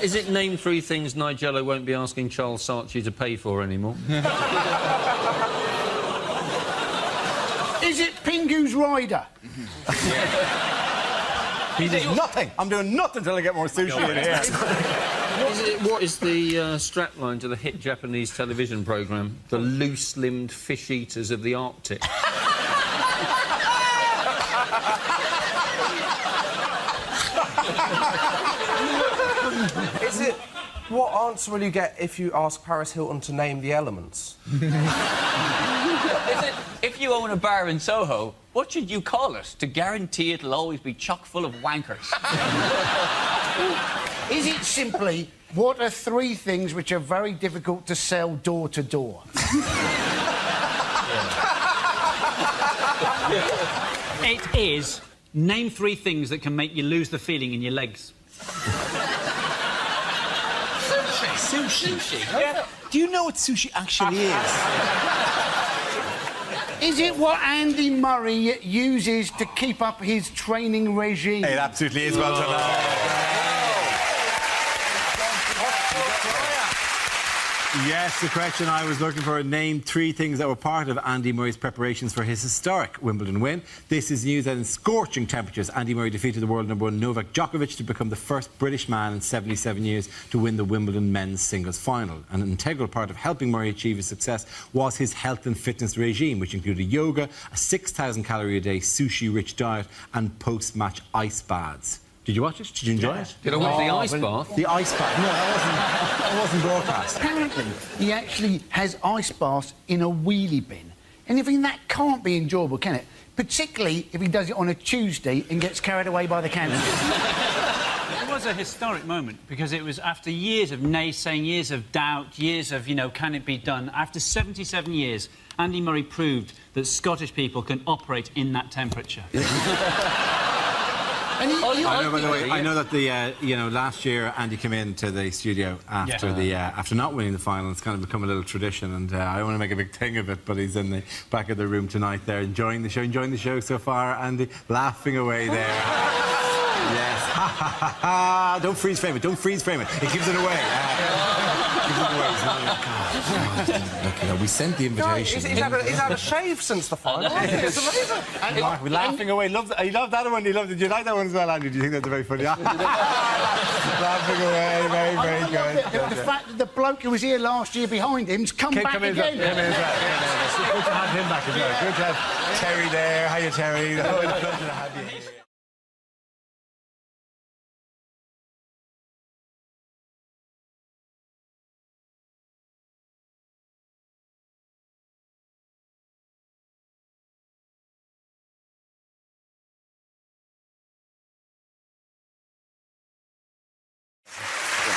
Is it name 3 things Nigella won't be asking Charles Saatchi to pay for anymore? Is it Pingu's Rider? He does nothing. I'm doing nothing until I get more sushi in here. What is the strapline to the hit Japanese television programme, The Loose-Limbed Fish Eaters of the Arctic? Is it what answer will you get if you ask Paris Hilton to name the elements? Is it, if you own a bar in Soho, what should you call it to guarantee it'll always be chock full of wankers? Is it simply what are 3 things which are very difficult to sell door to door? It is name 3 things that can make you lose the feeling in your legs. Sushi? Yeah. Do you know what sushi actually is? Is it what Andy Murray uses to keep up his training regime? It absolutely is. Well done. Yes, the question I was looking for, name 3 things that were part of Andy Murray's preparations for his historic Wimbledon win. This is news that in scorching temperatures, Andy Murray defeated the world #1 Novak Djokovic to become the first British man in 77 years to win the Wimbledon men's singles final. An integral part of helping Murray achieve his success was his health and fitness regime, which included yoga, a 6,000-calorie-a-day sushi-rich diet and post-match ice baths. Did you watch it? Did you enjoy it? Did I watch the ice bath? The ice bath. No, that wasn't broadcast. Apparently, he actually has ice baths in a wheelie bin. And I think that can't be enjoyable, can it? Particularly if he does it on a Tuesday and gets carried away by the cancer. It was a historic moment because it was after years of naysaying, years of doubt, years of, you know, can it be done? After 77 years, Andy Murray proved that Scottish people can operate in that temperature. I know, by the way, I know that last year Andy came into the studio after after not winning the final. It's kind of become a little tradition, and I don't want to make a big thing of it, but he's in the back of the room tonight there, enjoying the show so far, Andy, laughing away there. Yes, ha ha ha ha! Don't freeze frame it. Don't freeze frame it. It gives it away. Gives it away. Look, we sent the invitation. He's had a shave since the final. It's amazing. We're laughing away. He loved that one. Did you like that one as well, Andy? Do you think that's very funny? Laughing away. Very, very good. The fact that the bloke who was here last year behind him's come back again. Good to have him back as well. Good to have Terry there. Hiya, Terry. Good to have you.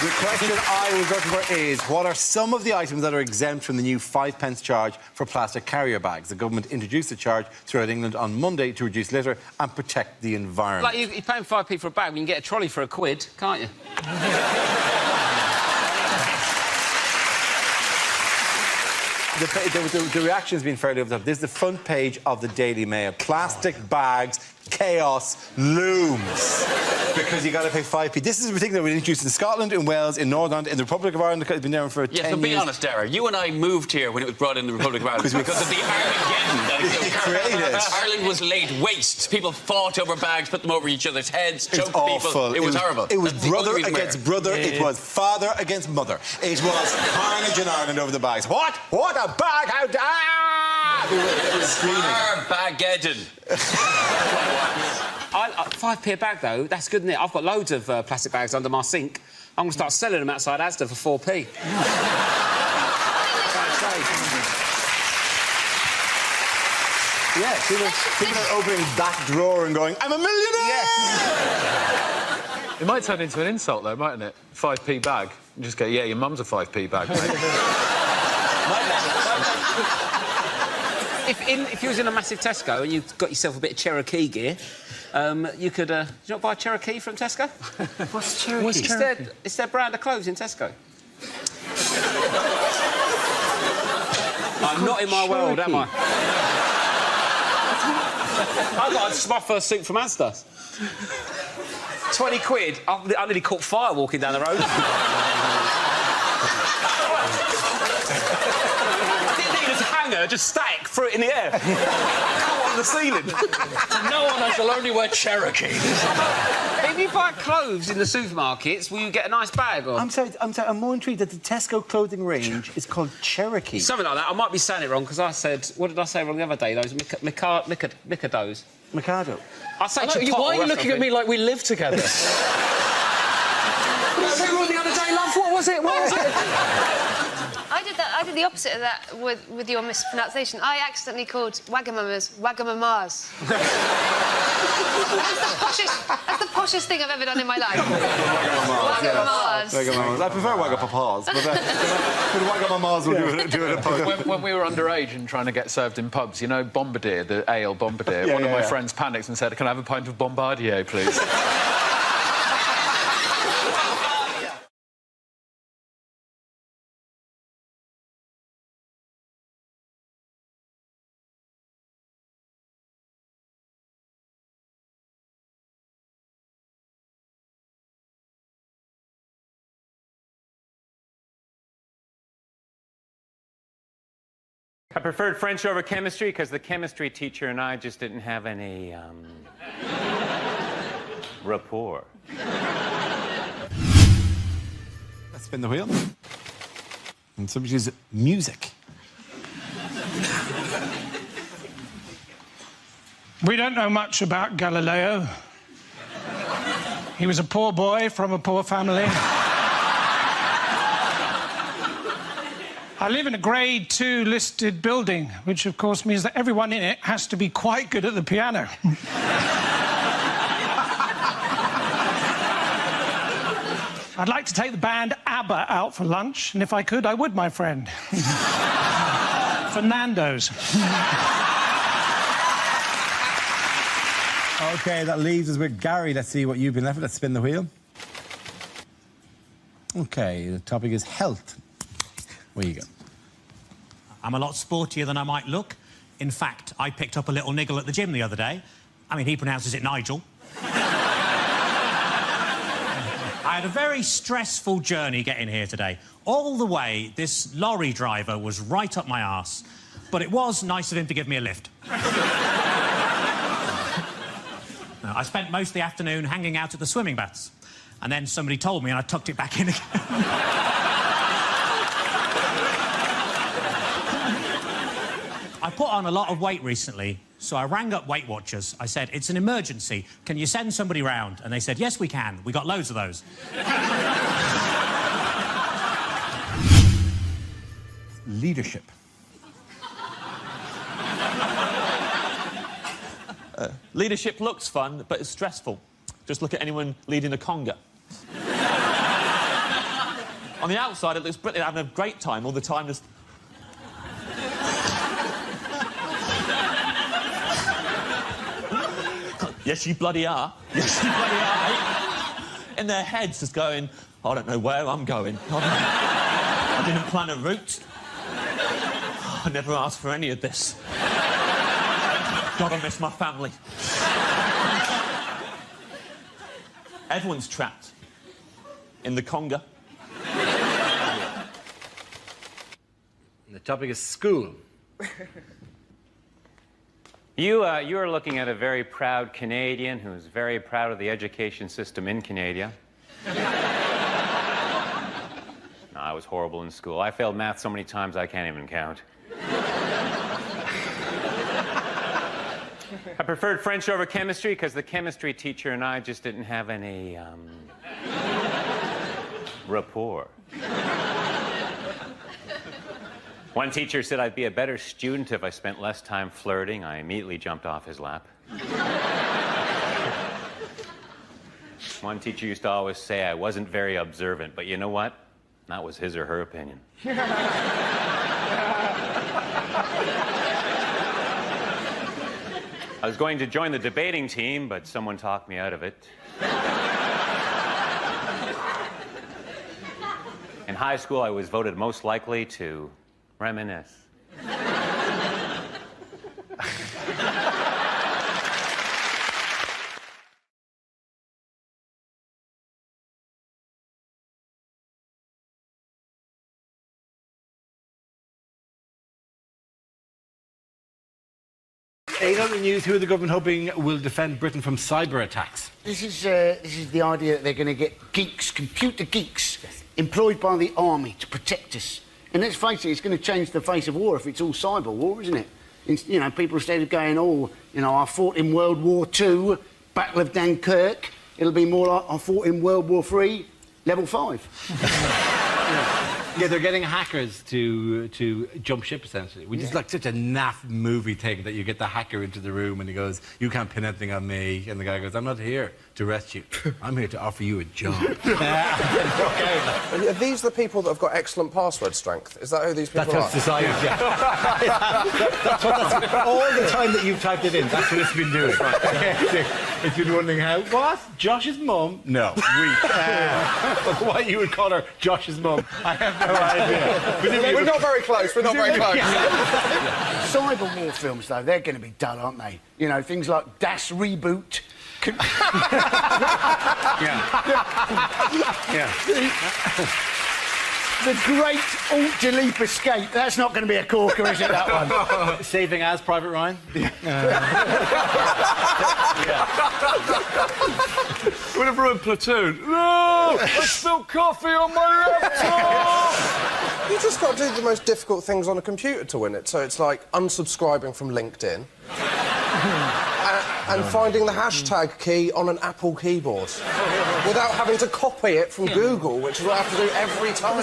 The question I was looking for is, what are some of the items that are exempt from the new 5p charge for plastic carrier bags? The government introduced the charge throughout England on Monday to reduce litter and protect the environment. Like, you're paying 5p for a bag, you can get a trolley for £1, can't you? The reaction has been fairly over the top. This is the front page of the Daily Mail. Plastic bags, chaos looms. Because you got to pay 5p. This is a thing that was introduced in Scotland, in Wales, in Northern Ireland, in the Republic of Ireland. It's been there for 10 years. Yeah, so be honest, Dara. You and I moved here when it was brought in the Republic of Ireland because of the Armageddon that it created. Ireland was laid waste. People fought over bags, put them over each other's heads, choked awful. people. It was horrible. It was brother against brother. Yeah. It was father against mother. It was carnage in Ireland over the bags. What? What a bag! How... It was screaming. Armageddon. 5p a bag, though, that's good, isn't it? I've got loads of plastic bags under my sink. I'm going to start selling them outside Asda for 4p. Yeah, people are opening that drawer and going, I'm a millionaire! It might turn into an insult, though, mightn't it? 5p bag. You just go, yeah, your mum's a 5p bag, mate. If you was in a massive Tesco and you got yourself a bit of Cherokee gear, you could... did you not buy Cherokee from Tesco? What's Cherokee? It's their brand of clothes in Tesco. I'm not in my world, am I? This is my first suit from Asda. 20 quid. I nearly caught fire walking down the road. Just stack, threw it in the air. Come on the ceiling. No one else will only wear Cherokee. If you buy clothes in the supermarkets, will you get a nice bag? Or... I'm sorry, I'm more intrigued that the Tesco clothing range is called Cherokee. Something like that. I might be saying it wrong, because I said... What did I say wrong the other day? Those Micados. Mikado. I say why are you looking at me like we live together? What did I say wrong the other day, love? What was it? I did the opposite of that with your mispronunciation. I accidentally called Wagamamas Wagamamas. That's the poshest thing I've ever done in my life. Wagamamas. Wagamamas. Wagamamas. I prefer Wagapapas, but Wagamamas will do it in pub. When we were underage and trying to get served in pubs, you know, Bombardier, the ale Bombardier, Yeah, one of my yeah. friends panicked and said, "Can I have a pint of Bombardier, please?" I preferred French over chemistry because the chemistry teacher and I just didn't have any, rapport. Let's spin the wheel. And somebody chooses music. We don't know much about Galileo. He was a poor boy from a poor family. I live in a grade 2 listed building, which of course means that everyone in it has to be quite good at the piano. I'd like to take the band ABBA out for lunch, and if I could, I would, my friend. Fernando's. OK, that leaves us with Gary. Let's see what you've been left with. Let's spin the wheel. OK, the topic is health. Where you go? I'm a lot sportier than I might look. In fact, I picked up a little niggle at the gym the other day. I mean, he pronounces it Nigel. I had a very stressful journey getting here today. All the way, this lorry driver was right up my arse. But it was nice of him to give me a lift. I spent most of the afternoon hanging out at the swimming baths. And then somebody told me and I tucked it back in again. I put on a lot of weight recently, so I rang up Weight Watchers. I said, it's an emergency. Can you send somebody round? And they said, yes, we can. We got loads of those. Leadership. Leadership looks fun, but it's stressful. Just look at anyone leading a conga. On the outside, it looks brilliant, having a great time all the time. Just... Yes, you bloody are. Yes, you bloody are, mate. In their heads, just going, I don't know where I'm going. I didn't plan a route. I never asked for any of this. God, I miss my family. Everyone's trapped in the conga. And the topic is school. You are looking at a very proud Canadian who's very proud of the education system in Canada. No, I was horrible in school. I failed math so many times I can't even count. I preferred French over chemistry because the chemistry teacher and I just didn't have any, rapport. One teacher said I'd be a better student if I spent less time flirting. I immediately jumped off his lap. One teacher used to always say I wasn't very observant, but you know what? That was his or her opinion. I was going to join the debating team, but someone talked me out of it. In high school, I was voted most likely to reminisce. On the news, who are the government hoping will defend Britain from cyber attacks? This is the idea that they're going to get geeks, computer geeks, employed by the army to protect us. And let's face it, it's going to change the face of war if it's all cyber war, isn't it? You know, people instead of going, oh, you know, I fought in World War II, Battle of Dunkirk, it'll be more like I fought in World War III, level 5. Yeah, they're getting hackers to jump ship, essentially. Which is like such a naff movie thing that you get the hacker into the room and he goes, you can't pin anything on me. And the guy goes, I'm not here to arrest you. I'm here to offer you a job. Are these the people that have got excellent password strength? Is that who these people are? That's society, yeah. That's all the time that you've typed it in, that's what it's been doing. It's been wondering how... What? Josh's mum? No. Why you would call her Josh's mum, I have no idea. We're not very close, we're not very close. Cyber war films, though, they're going to be dull, aren't they? You know, things like Das Reboot. The Great Alt-Delete Escape. That's not going to be a corker, is it, that one? Saving as Private Ryan? Whenever in Platoon, no! I spilled coffee on my laptop! You just got to do the most difficult things on a computer to win it. So it's like unsubscribing from LinkedIn and finding the hashtag key on an Apple keyboard without having to copy it from Google, which is what I have to do every time.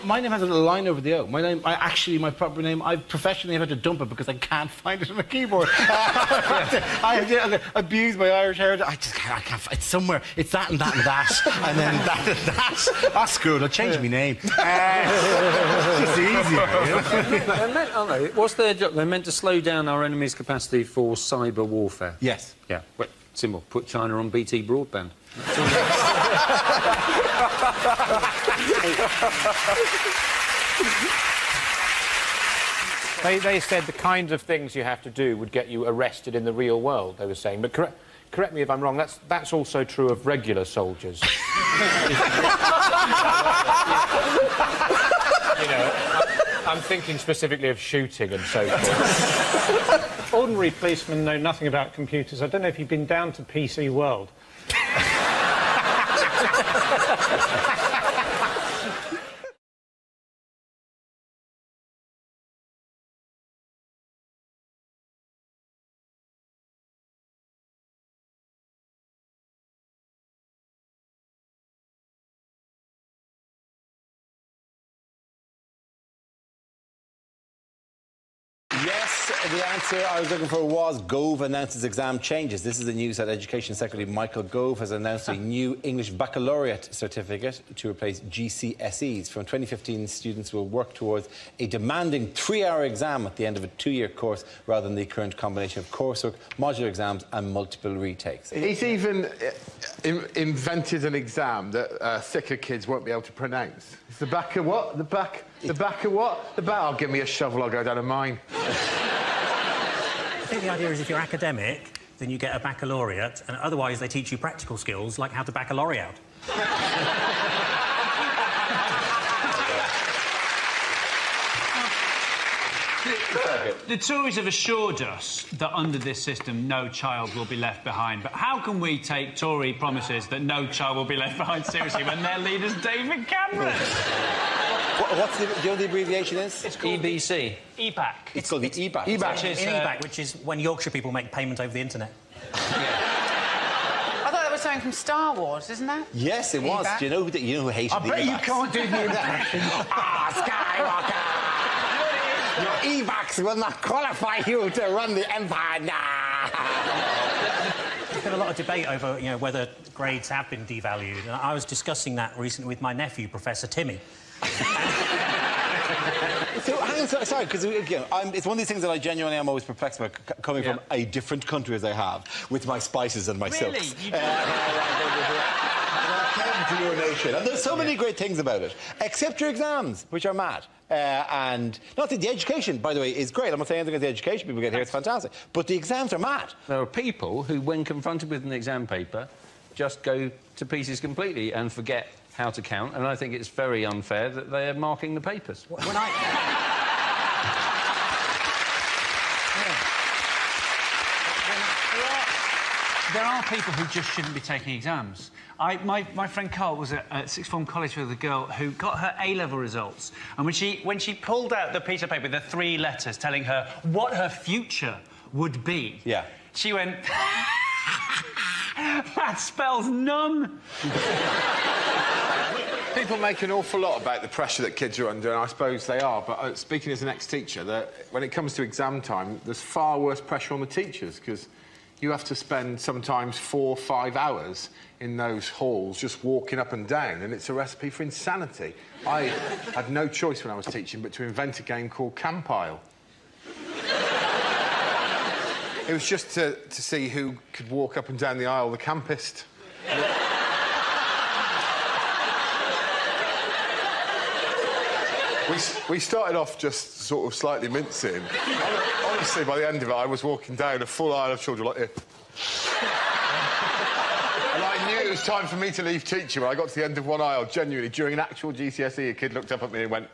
My name has a line over the O. My proper name, I professionally have had to dump it because I can't find it on a keyboard. I have to abuse my Irish heritage. I can't. It's somewhere. It's that and that and that, and then that and that. That's good. I'll change my name. It's just easier. They're meant, aren't they? What's their job? They're meant to slow down our enemy's capacity for cyber warfare. Yes. Yeah. Well, simple. Put China on BT broadband. They said the kinds of things you have to do would get you arrested in the real world, they were saying. But correct me if I'm wrong, that's also true of regular soldiers. You know, I'm thinking specifically of shooting and so forth. Ordinary policemen know nothing about computers. I don't know if you've been down to PC World. Yes, the answer I was looking for was Gove announces exam changes. This is the news that Education Secretary Michael Gove has announced a new English baccalaureate certificate to replace GCSEs. From 2015, students will work towards a demanding 3-hour exam at the end of a 2-year course rather than the current combination of coursework, modular exams and multiple retakes. He's even invented an exam that sicker kids won't be able to pronounce. It's the back of what? The back of what? The back. Oh, give me a shovel, I'll go down a mine. I think the idea is if you're academic, then you get a baccalaureate, and otherwise they teach you practical skills like how to back a lorry out. The Tories have assured us that under this system no child will be left behind. But how can we take Tory promises that no child will be left behind seriously when their leader's David Cameron? What's the abbreviation is? It's called EBC. EBAC. It's called the EBAC. EBAC, which is when Yorkshire people make payment over the internet. I thought that was something from Star Wars, isn't that? Yes, it was. Do you know who hated the EBACs? I bet you can't do the impression. Skywalker! Your EVACs will not qualify you to run the Empire. There's been a lot of debate over, whether grades have been devalued, and I was discussing that recently with my nephew, Professor Timmy. So, hang on, sorry, because it's one of these things that I genuinely am always perplexed about, coming from a different country as I have, with my spices and my silks. To your nation. And there's so many great things about it, except your exams, which are mad. And not that the education, by the way, is great. I'm not saying anything about the education people get here, it's fantastic. But the exams are mad. There are people who, when confronted with an exam paper, just go to pieces completely and forget how to count, and I think it's very unfair that they are marking the papers. There are people who just shouldn't be taking exams. My friend Carl was at sixth form college with a girl who got her A-level results, and when she pulled out the piece of paper, the 3 letters telling her what her future would be, she went, that spells none. People make an awful lot about the pressure that kids are under, and I suppose they are, but speaking as an ex-teacher, when it comes to exam time, there's far worse pressure on the teachers, because you have to spend sometimes 4 or 5 hours in those halls just walking up and down, and it's a recipe for insanity. I had no choice when I was teaching but to invent a game called Campile. It was just to see who could walk up and down the aisle the campest. We started off just sort of slightly mincing. Honestly, by the end of it, I was walking down a full aisle of children like this. And I knew it was time for me to leave teaching when I got to the end of one aisle, genuinely. During an actual GCSE, a kid looked up at me and went...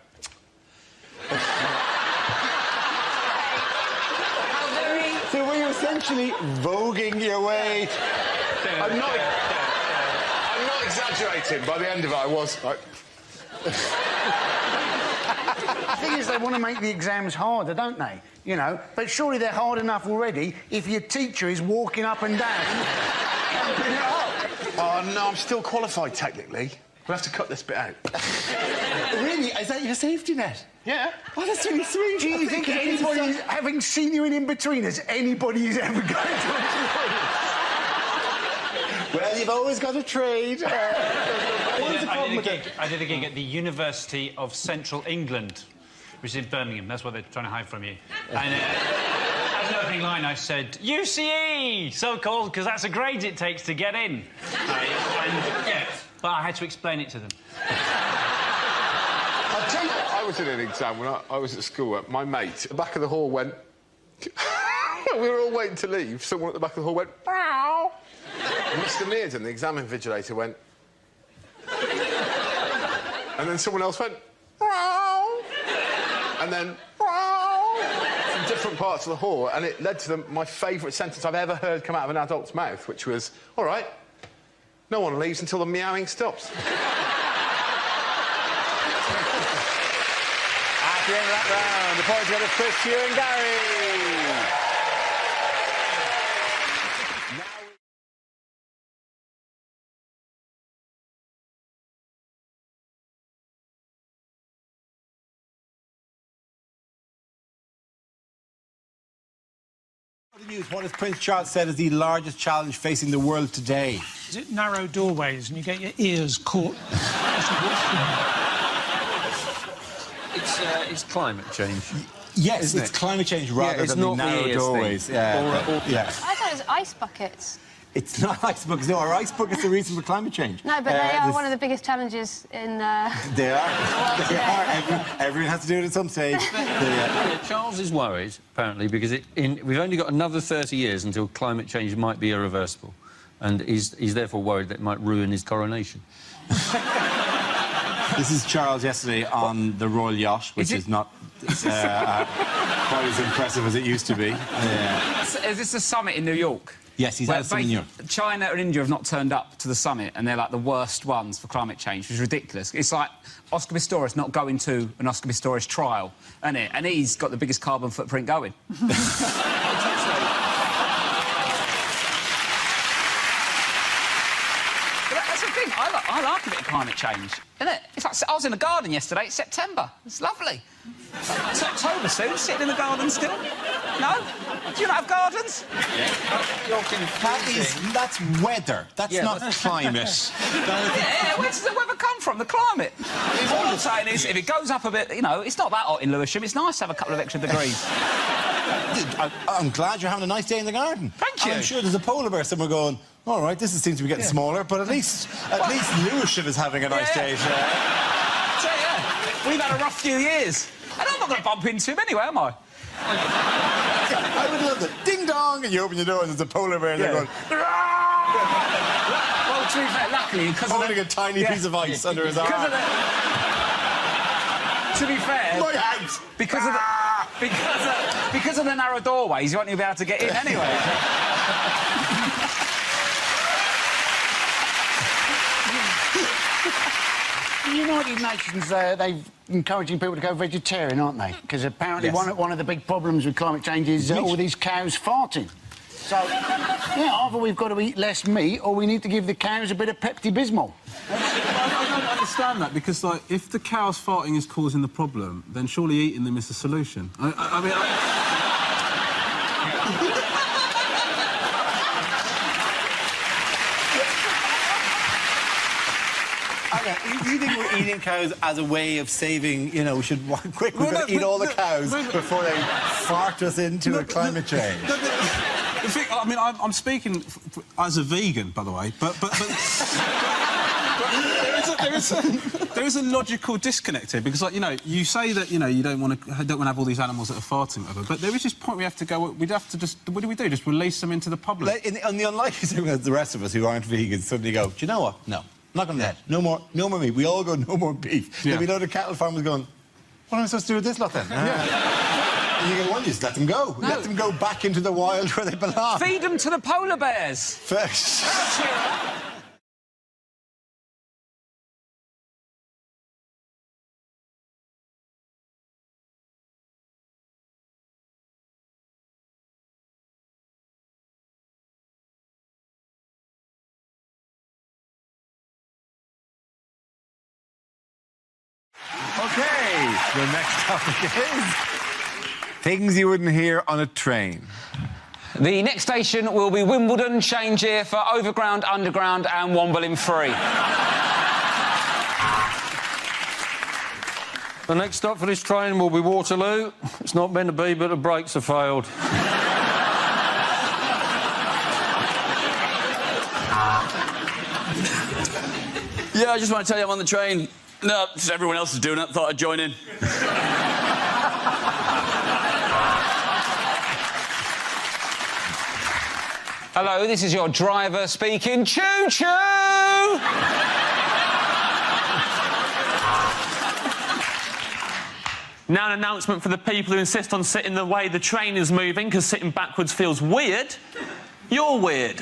So were you essentially voguing your way? I'm not exaggerating. By the end of it, I was like... The thing is, they want to make the exams harder, don't they? You know, but surely they're hard enough already if your teacher is walking up and down, camping it up. Oh, no, I'm still qualified, technically. We'll have to cut this bit out. Really? Is that your safety net? Yeah. Oh, that's really sweet. Do you think anybody, having seen you in In-Betweeners, anybody is ever going to... Well, you've always got a trade. What is the problem with it? I did a gig at the University of Central England, which is in Birmingham. That's what they're trying to hide from you. And as an opening line, I said, UCE! So called because that's the grades it takes to get in. But I had to explain it to them. I'll tell you, I was in an exam when I was at school. My mate, at the back of the hall went... we were all waiting to leave. Someone at the back of the hall went... Meow. And Mr. Mearden, the exam invigilator, went... And then someone else went... Meow. And then... Meow. From different parts of the hall, and it led to my favourite sentence I've ever heard come out of an adult's mouth, which was, all right, no one leaves until the meowing stops. At the end of that round, the points go to Chris, Hugh and Gary. The news. What has Prince Charles said is the largest challenge facing the world today? Is it narrow doorways and you get your ears caught? It's climate change. Yes, Isn't it's it? climate change rather it's than not the narrow ears doorways. thing. Yeah. I thought it was ice buckets. It's not ice buckets. No, our ice buckets are the reason for climate change. No, but they are one of the biggest challenges in... They are. They are. Everyone has to do it at some stage. Charles is worried, apparently, because we've only got another 30 years until climate change might be irreversible, and he's therefore worried that it might ruin his coronation. This is Charles yesterday on the Royal Yacht, which is not quite as impressive as it used to be. Is this a summit in New York? Yes, he's at New York. China and India have not turned up to the summit, and they're like the worst ones for climate change, which is ridiculous. It's like Oscar Pistorius not going to an Oscar Pistorius trial, isn't it? And he's got the biggest carbon footprint going. That's the thing. I like a bit of climate change, isn't it? It's like I was in the garden yesterday. It's September. It's lovely. It's October soon. Sitting in the garden still. No? Do you not have gardens? That's weather. That's not climate. Where does the weather come from? The climate. All I'm saying is, if it goes up a bit, you know, it's not that hot in Lewisham. It's nice to have a couple of extra degrees. I'm glad you're having a nice day in the garden. Thank you. I'm sure there's a polar bear somewhere going, all right, this seems to be getting smaller, but at least Lewisham is having a nice day. We've had a rough few years. And I'm not going to bump into him anyway, am I? I would love it. Ding dong, and you open your door and there's a polar bear and they're going... Well, to be fair, luckily, because holding a tiny piece of ice under his arm. To be fair... My house! Because of the narrow doorways, you won't even be able to get in anyway. The United Nations, they're encouraging people to go vegetarian, aren't they? Because apparently one of the big problems with climate change is all these cows farting. So, yeah, either we've got to eat less meat or we need to give the cows a bit of Pepto-Bismol. I don't understand that, because, like, if the cows farting is causing the problem, then surely eating them is the solution. I mean... do you think we're eating cows as a way of saving, you know, we should we've got to eat all the cows before they fart us into a climate change? The thing, I mean, I'm speaking as a vegan, by the way, but there is a logical disconnect here because, like, you know, you say that, you know, you don't want to have all these animals that are farting, whatever, but there is this point we have to go. We'd have to just, what do? Just release them into the public? On the unlikely circumstance, the rest of us who aren't vegans suddenly go, do you know what? No, I'm not going to do that. No more meat. We all go, no more beef. Yeah. There'll be a load of cattle farmers going, what am I supposed to do with this lot then? And you go, well, just let them go. No. Let them go back into the wild where they belong. Feed them to the polar bears. First. Okay, the next topic is things you wouldn't hear on a train. The next station will be Wimbledon. Change here for Overground, Underground and Womble free. The next stop for this train will be Waterloo. It's not meant to be, but the brakes have failed. Yeah, I just want to tell you I'm on the train. No, just everyone else is doing it. Thought I'd join in. Hello, this is your driver speaking. Choo-choo! Now an announcement for the people who insist on sitting the way the train is moving because sitting backwards feels weird. You're weird.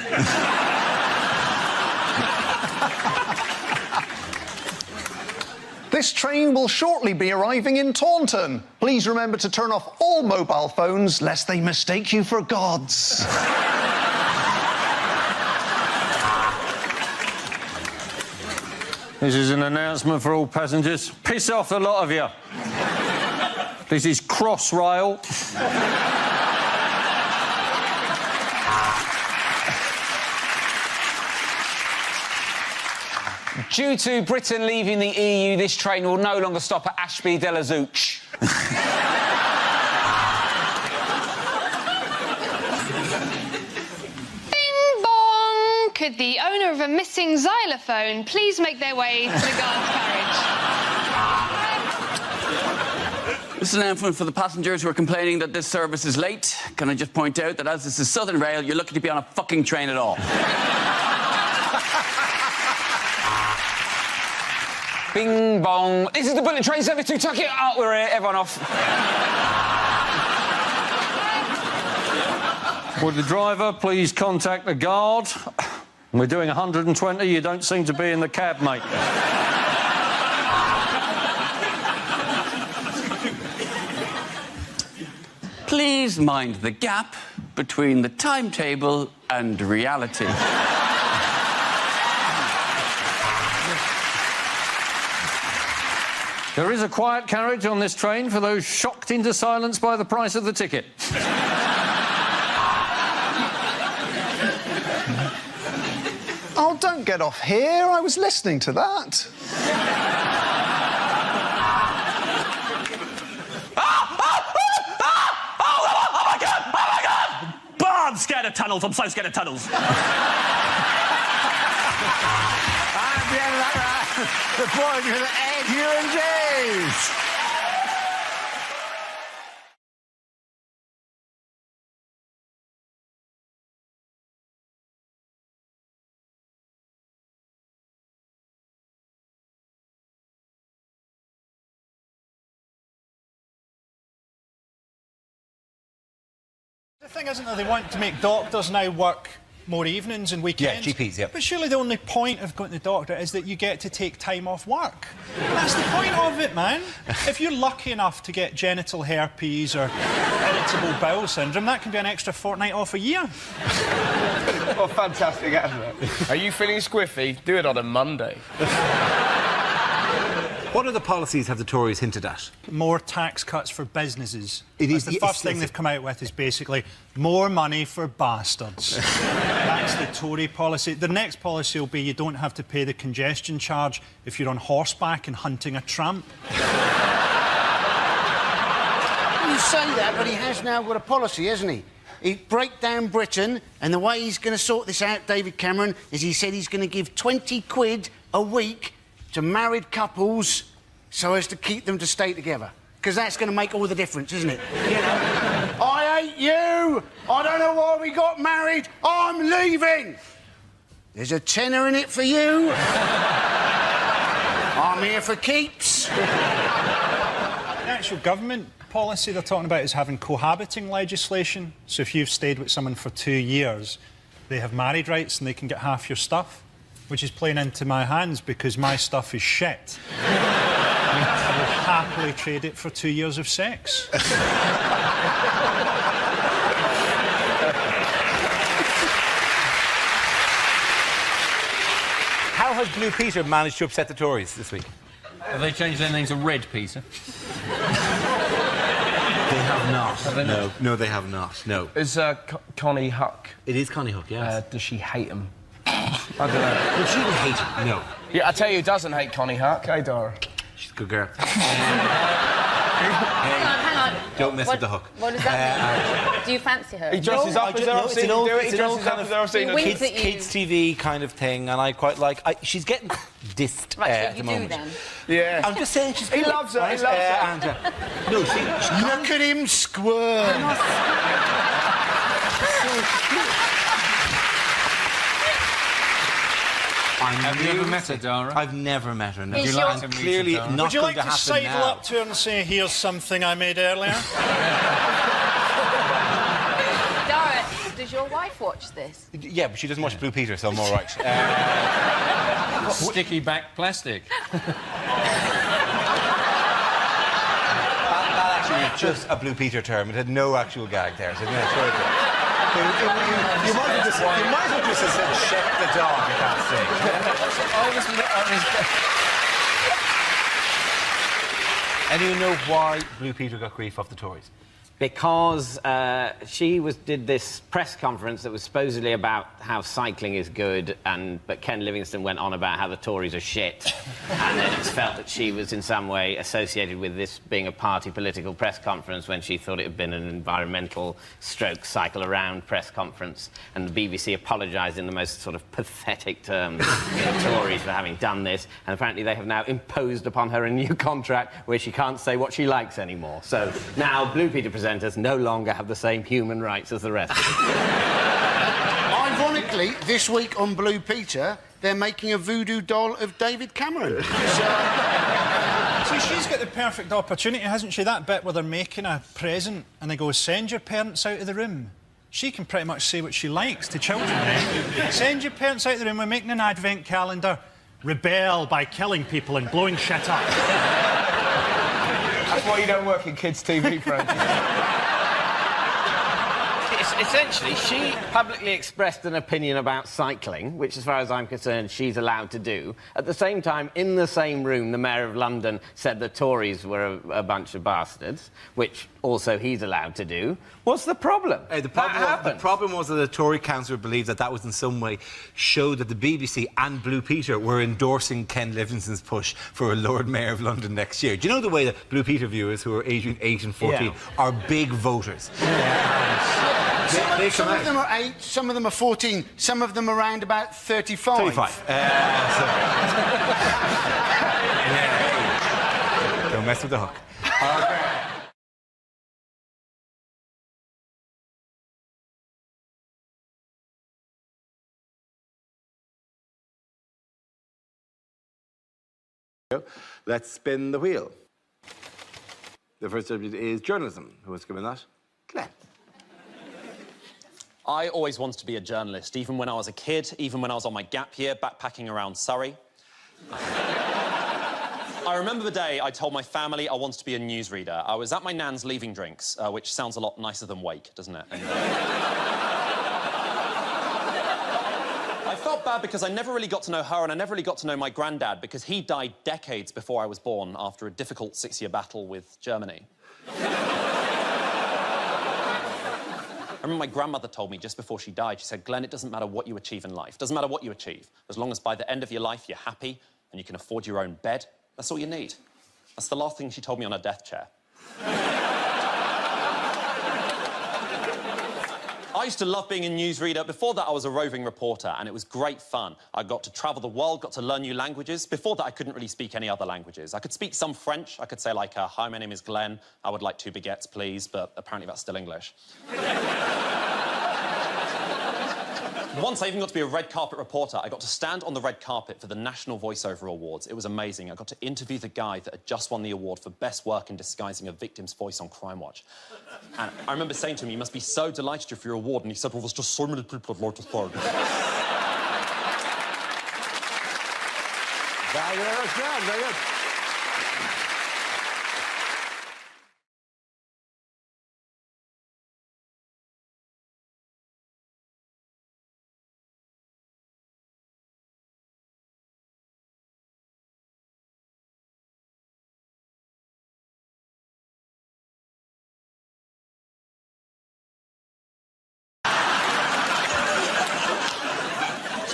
This train will shortly be arriving in Taunton. Please remember to turn off all mobile phones lest they mistake you for gods. This is an announcement for all passengers. Piss off, a lot of you. This is Crossrail. Due to Britain leaving the EU, this train will no longer stop at Ashby de la Zouch. Bing bong! Could the owner of a missing xylophone please make their way to the guard's carriage? This is an announcement for the passengers who are complaining that this service is late. Can I just point out that as this is Southern Rail, you're lucky to be on a fucking train at all. Bing bong. This is the bullet train service to Tuck it. Oh, we're here. Everyone off. Would the driver please contact the guard? We're doing 120. You don't seem to be in the cab, mate. Please mind the gap between the timetable and reality. There is a quiet carriage on this train for those shocked into silence by the price of the ticket. Oh, don't get off here. I was listening to that. Oh my God! I'm scared of tunnels. I'm so scared of tunnels. The boys with Ed, Hugh and James. The thing isn't that they want to make doctors now work more evenings and weekends. Yeah, GPs, yeah. But surely the only point of going to the doctor is that you get to take time off work. That's the point of it, man. If you're lucky enough to get genital herpes or irritable bowel syndrome, that can be an extra fortnight off a year. What a fantastic advert. Are you feeling squiffy? Do it on a Monday. What other policies have the Tories hinted at? More tax cuts for businesses. It is the first thing they've come out with is basically more money for bastards. That's the Tory policy. The next policy will be you don't have to pay the congestion charge if you're on horseback and hunting a tramp. You say that, but he has now got a policy, hasn't he? He'd break down Britain, and the way he's going to sort this out, David Cameron, is he said he's going to give 20 quid a week to married couples so as to keep them to stay together. Because that's going to make all the difference, isn't it? You know? I hate you! I don't know why we got married! I'm leaving! There's a tenner in it for you. I'm here for keeps. The actual government policy they're talking about is having cohabiting legislation. So if you've stayed with someone for 2 years, they have married rights and they can get half your stuff, which is playing into my hands because my stuff is shit. I will happily trade it for 2 years of sex. How has Blue Peter managed to upset the Tories this week? Have they changed their name to Red Peter? They have not. Have they not? No, they have not. No. Is Connie Huck? It is Connie Huck, yes. Does she hate him? I don't know. Would she hate him? No. Yeah, I tell you who doesn't hate Connie Huck, hey, Dora? She's a good girl. Hang on. Don't mess with the hook. What does that mean? Do you fancy her? He dresses up as I've seen him do it. He dresses up as I've seen him. Kids TV kind of thing, and I quite like... she's getting dissed at the moment. Then. Yeah. I'm just saying she's... He loves her, he loves her. And, no, she Look at him squirm. Have you ever met her, Dara? I've never met her. No. Would you like to clearly Would not you going like to sidle now. up to her and say, here's something I made earlier? Dara, does your wife watch this? Yeah, but she doesn't watch Blue Peter, so I'm all right. Sticky back plastic. That actually was just a Blue Peter term. It had no actual gag there. So no, sure you might have just said, check the dog at that stage. Anyone know why Blue Peter got grief off the Tories? Because she did this press conference that was supposedly about how cycling is good, but Ken Livingstone went on about how the Tories are shit, and then it's felt that she was in some way associated with this being a party political press conference when she thought it had been an environmental stroke cycle around press conference, and the BBC apologised in the most sort of pathetic terms to the Tories for having done this, and apparently they have now imposed upon her a new contract where she can't say what she likes anymore. So now Blue Peter presenters no longer have the same human rights as the rest of them. Ironically, this week on Blue Peter, they're making a voodoo doll of David Cameron. So she's got the perfect opportunity, hasn't she? That bit where they're making a present and they go, send your parents out of the room. She can pretty much say what she likes to children, eh? Send your parents out of the room, we're making an advent calendar. Rebel by killing people and blowing shit up. That's why you don't work in kids' TV, Frank. Essentially, she publicly expressed an opinion about cycling, which, as far as I'm concerned, she's allowed to do. At the same time, in the same room, the Mayor of London said the Tories were a bunch of bastards, which also he's allowed to do. What's the problem? The problem was that the Tory councillor believed that was in some way showed that the BBC and Blue Peter were endorsing Ken Livingstone's push for a Lord Mayor of London next year. Do you know the way that Blue Peter viewers, who are aged 8 and 14, are big voters? Some of them are 8, some of them are 14, some of them around about 35. 35. Don't mess with the hook. Let's spin the wheel. The first subject is journalism. Who was given that? Glenn. I always wanted to be a journalist, even when I was a kid, even when I was on my gap year backpacking around Surrey. I remember the day I told my family I wanted to be a newsreader. I was at my nan's leaving drinks, which sounds a lot nicer than wake, doesn't it? And, I felt bad because I never really got to know her and I never really got to know my granddad because he died decades before I was born after a difficult 6-year battle with Germany. I remember my grandmother told me just before she died, she said, Glenn, it doesn't matter what you achieve in life. It doesn't matter what you achieve. As long as by the end of your life you're happy and you can afford your own bed, that's all you need. That's the last thing she told me on her death chair. I used to love being a newsreader. Before that, I was a roving reporter, and it was great fun. I got to travel the world, got to learn new languages. Before that, I couldn't really speak any other languages. I could speak some French. I could say, like, hi, my name is Glenn. I would like 2 baguettes, please, but apparently that's still English. Once I even got to be a red carpet reporter. I got to stand on the red carpet for the National Voiceover Awards. It was amazing. I got to interview the guy that had just won the award for best work in disguising a victim's voice on Crime Watch. And I remember saying to him, you must be so delighted for your award. And he said, well, there's just so many people I'd like to thank. Very good, very good.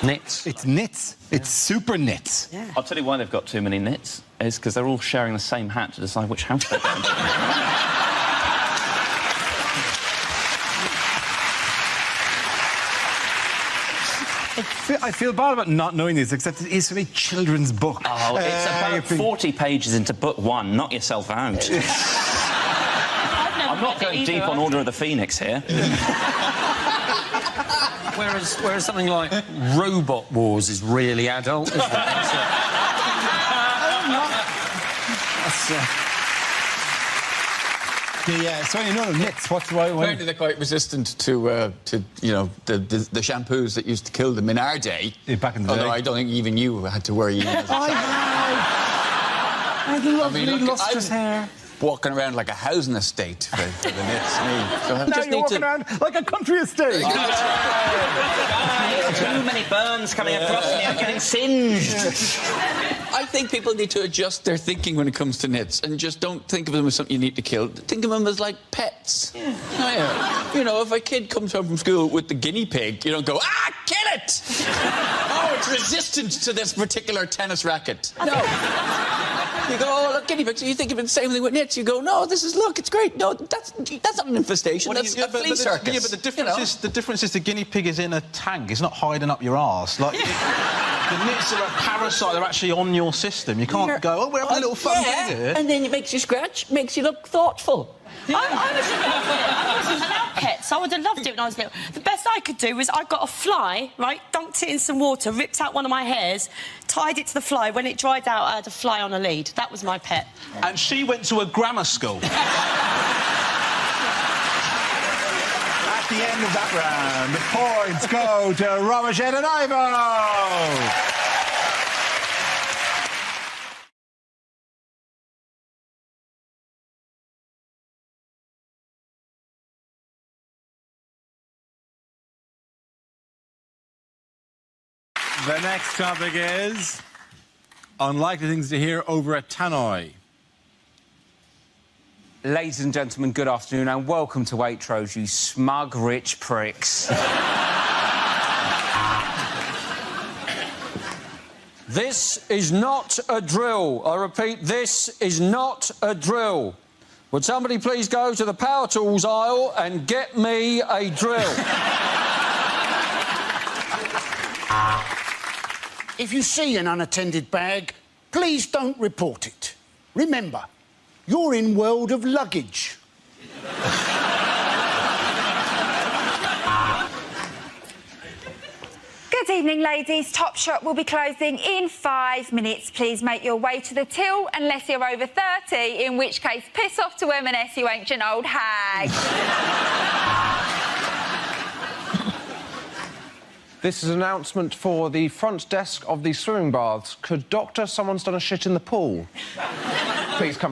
Nits. It's nits. It's super nits. Yeah. I'll tell you why they've got too many nits. Is because they're all sharing the same hat to decide which house they're going to. I feel bad about not knowing this, except it is from a children's book. Oh, it's about 40 pages into book 1. Knock yourself out. I'm not going deep on Order of the Phoenix here. Whereas something like Robot Wars is really adult, isn't it? Nits. What's the right way? Apparently they're quite resistant to you know, the shampoos that used to kill them in our day. Back in the Although day. I don't think even you had to worry. I love lustrous hair. Walking around like a housing estate for the nits. So I Now just you're need walking to... around like a country estate. Too many burns coming across me. I'm getting singed. I think people need to adjust their thinking when it comes to nits and just don't think of them as something you need to kill. Think of them as like pets. Yeah. Oh, yeah. You know, if a kid comes home from school with the guinea pig, you don't go, kill it! Oh, it's resistant to this particular tennis racket. No. You go, oh, look, guinea pigs. So you think of the same thing with nits. You go, no, look, it's great. No, that's not an infestation. That's a flea circus. Yeah, but the difference is the guinea pig is in a tank. It's not hiding up your arse. Like, the nits are a parasite. They're actually on your system. You can't go, we're having a little fun thing here. And then it makes you scratch, makes you look thoughtful. I wasn't allowed pets. I would have loved it when I was little. The best I could do was I got a fly, right, dunked it in some water, ripped out one of my hairs, tied it to the fly. When it dried out, I had a fly on a lead. That was my pet. And she went to a grammar school. At the end of that round, the points go to Romajet and Ivo. The next topic is unlikely things to hear over at Tannoy. Ladies and gentlemen, good afternoon and welcome to Waitrose, you smug, rich pricks. This is not a drill. I repeat, this is not a drill. Would somebody please go to the power tools aisle and get me a drill? If you see an unattended bag, please don't report it. Remember, you're in world of luggage. Good evening, ladies. Topshop will be closing in 5 minutes. Please make your way to the till unless you're over 30, in which case piss off to M&S, you ancient old hag. This is an announcement for the front desk of the swimming baths. Could doctor, someone's done a shit in the pool? Please come.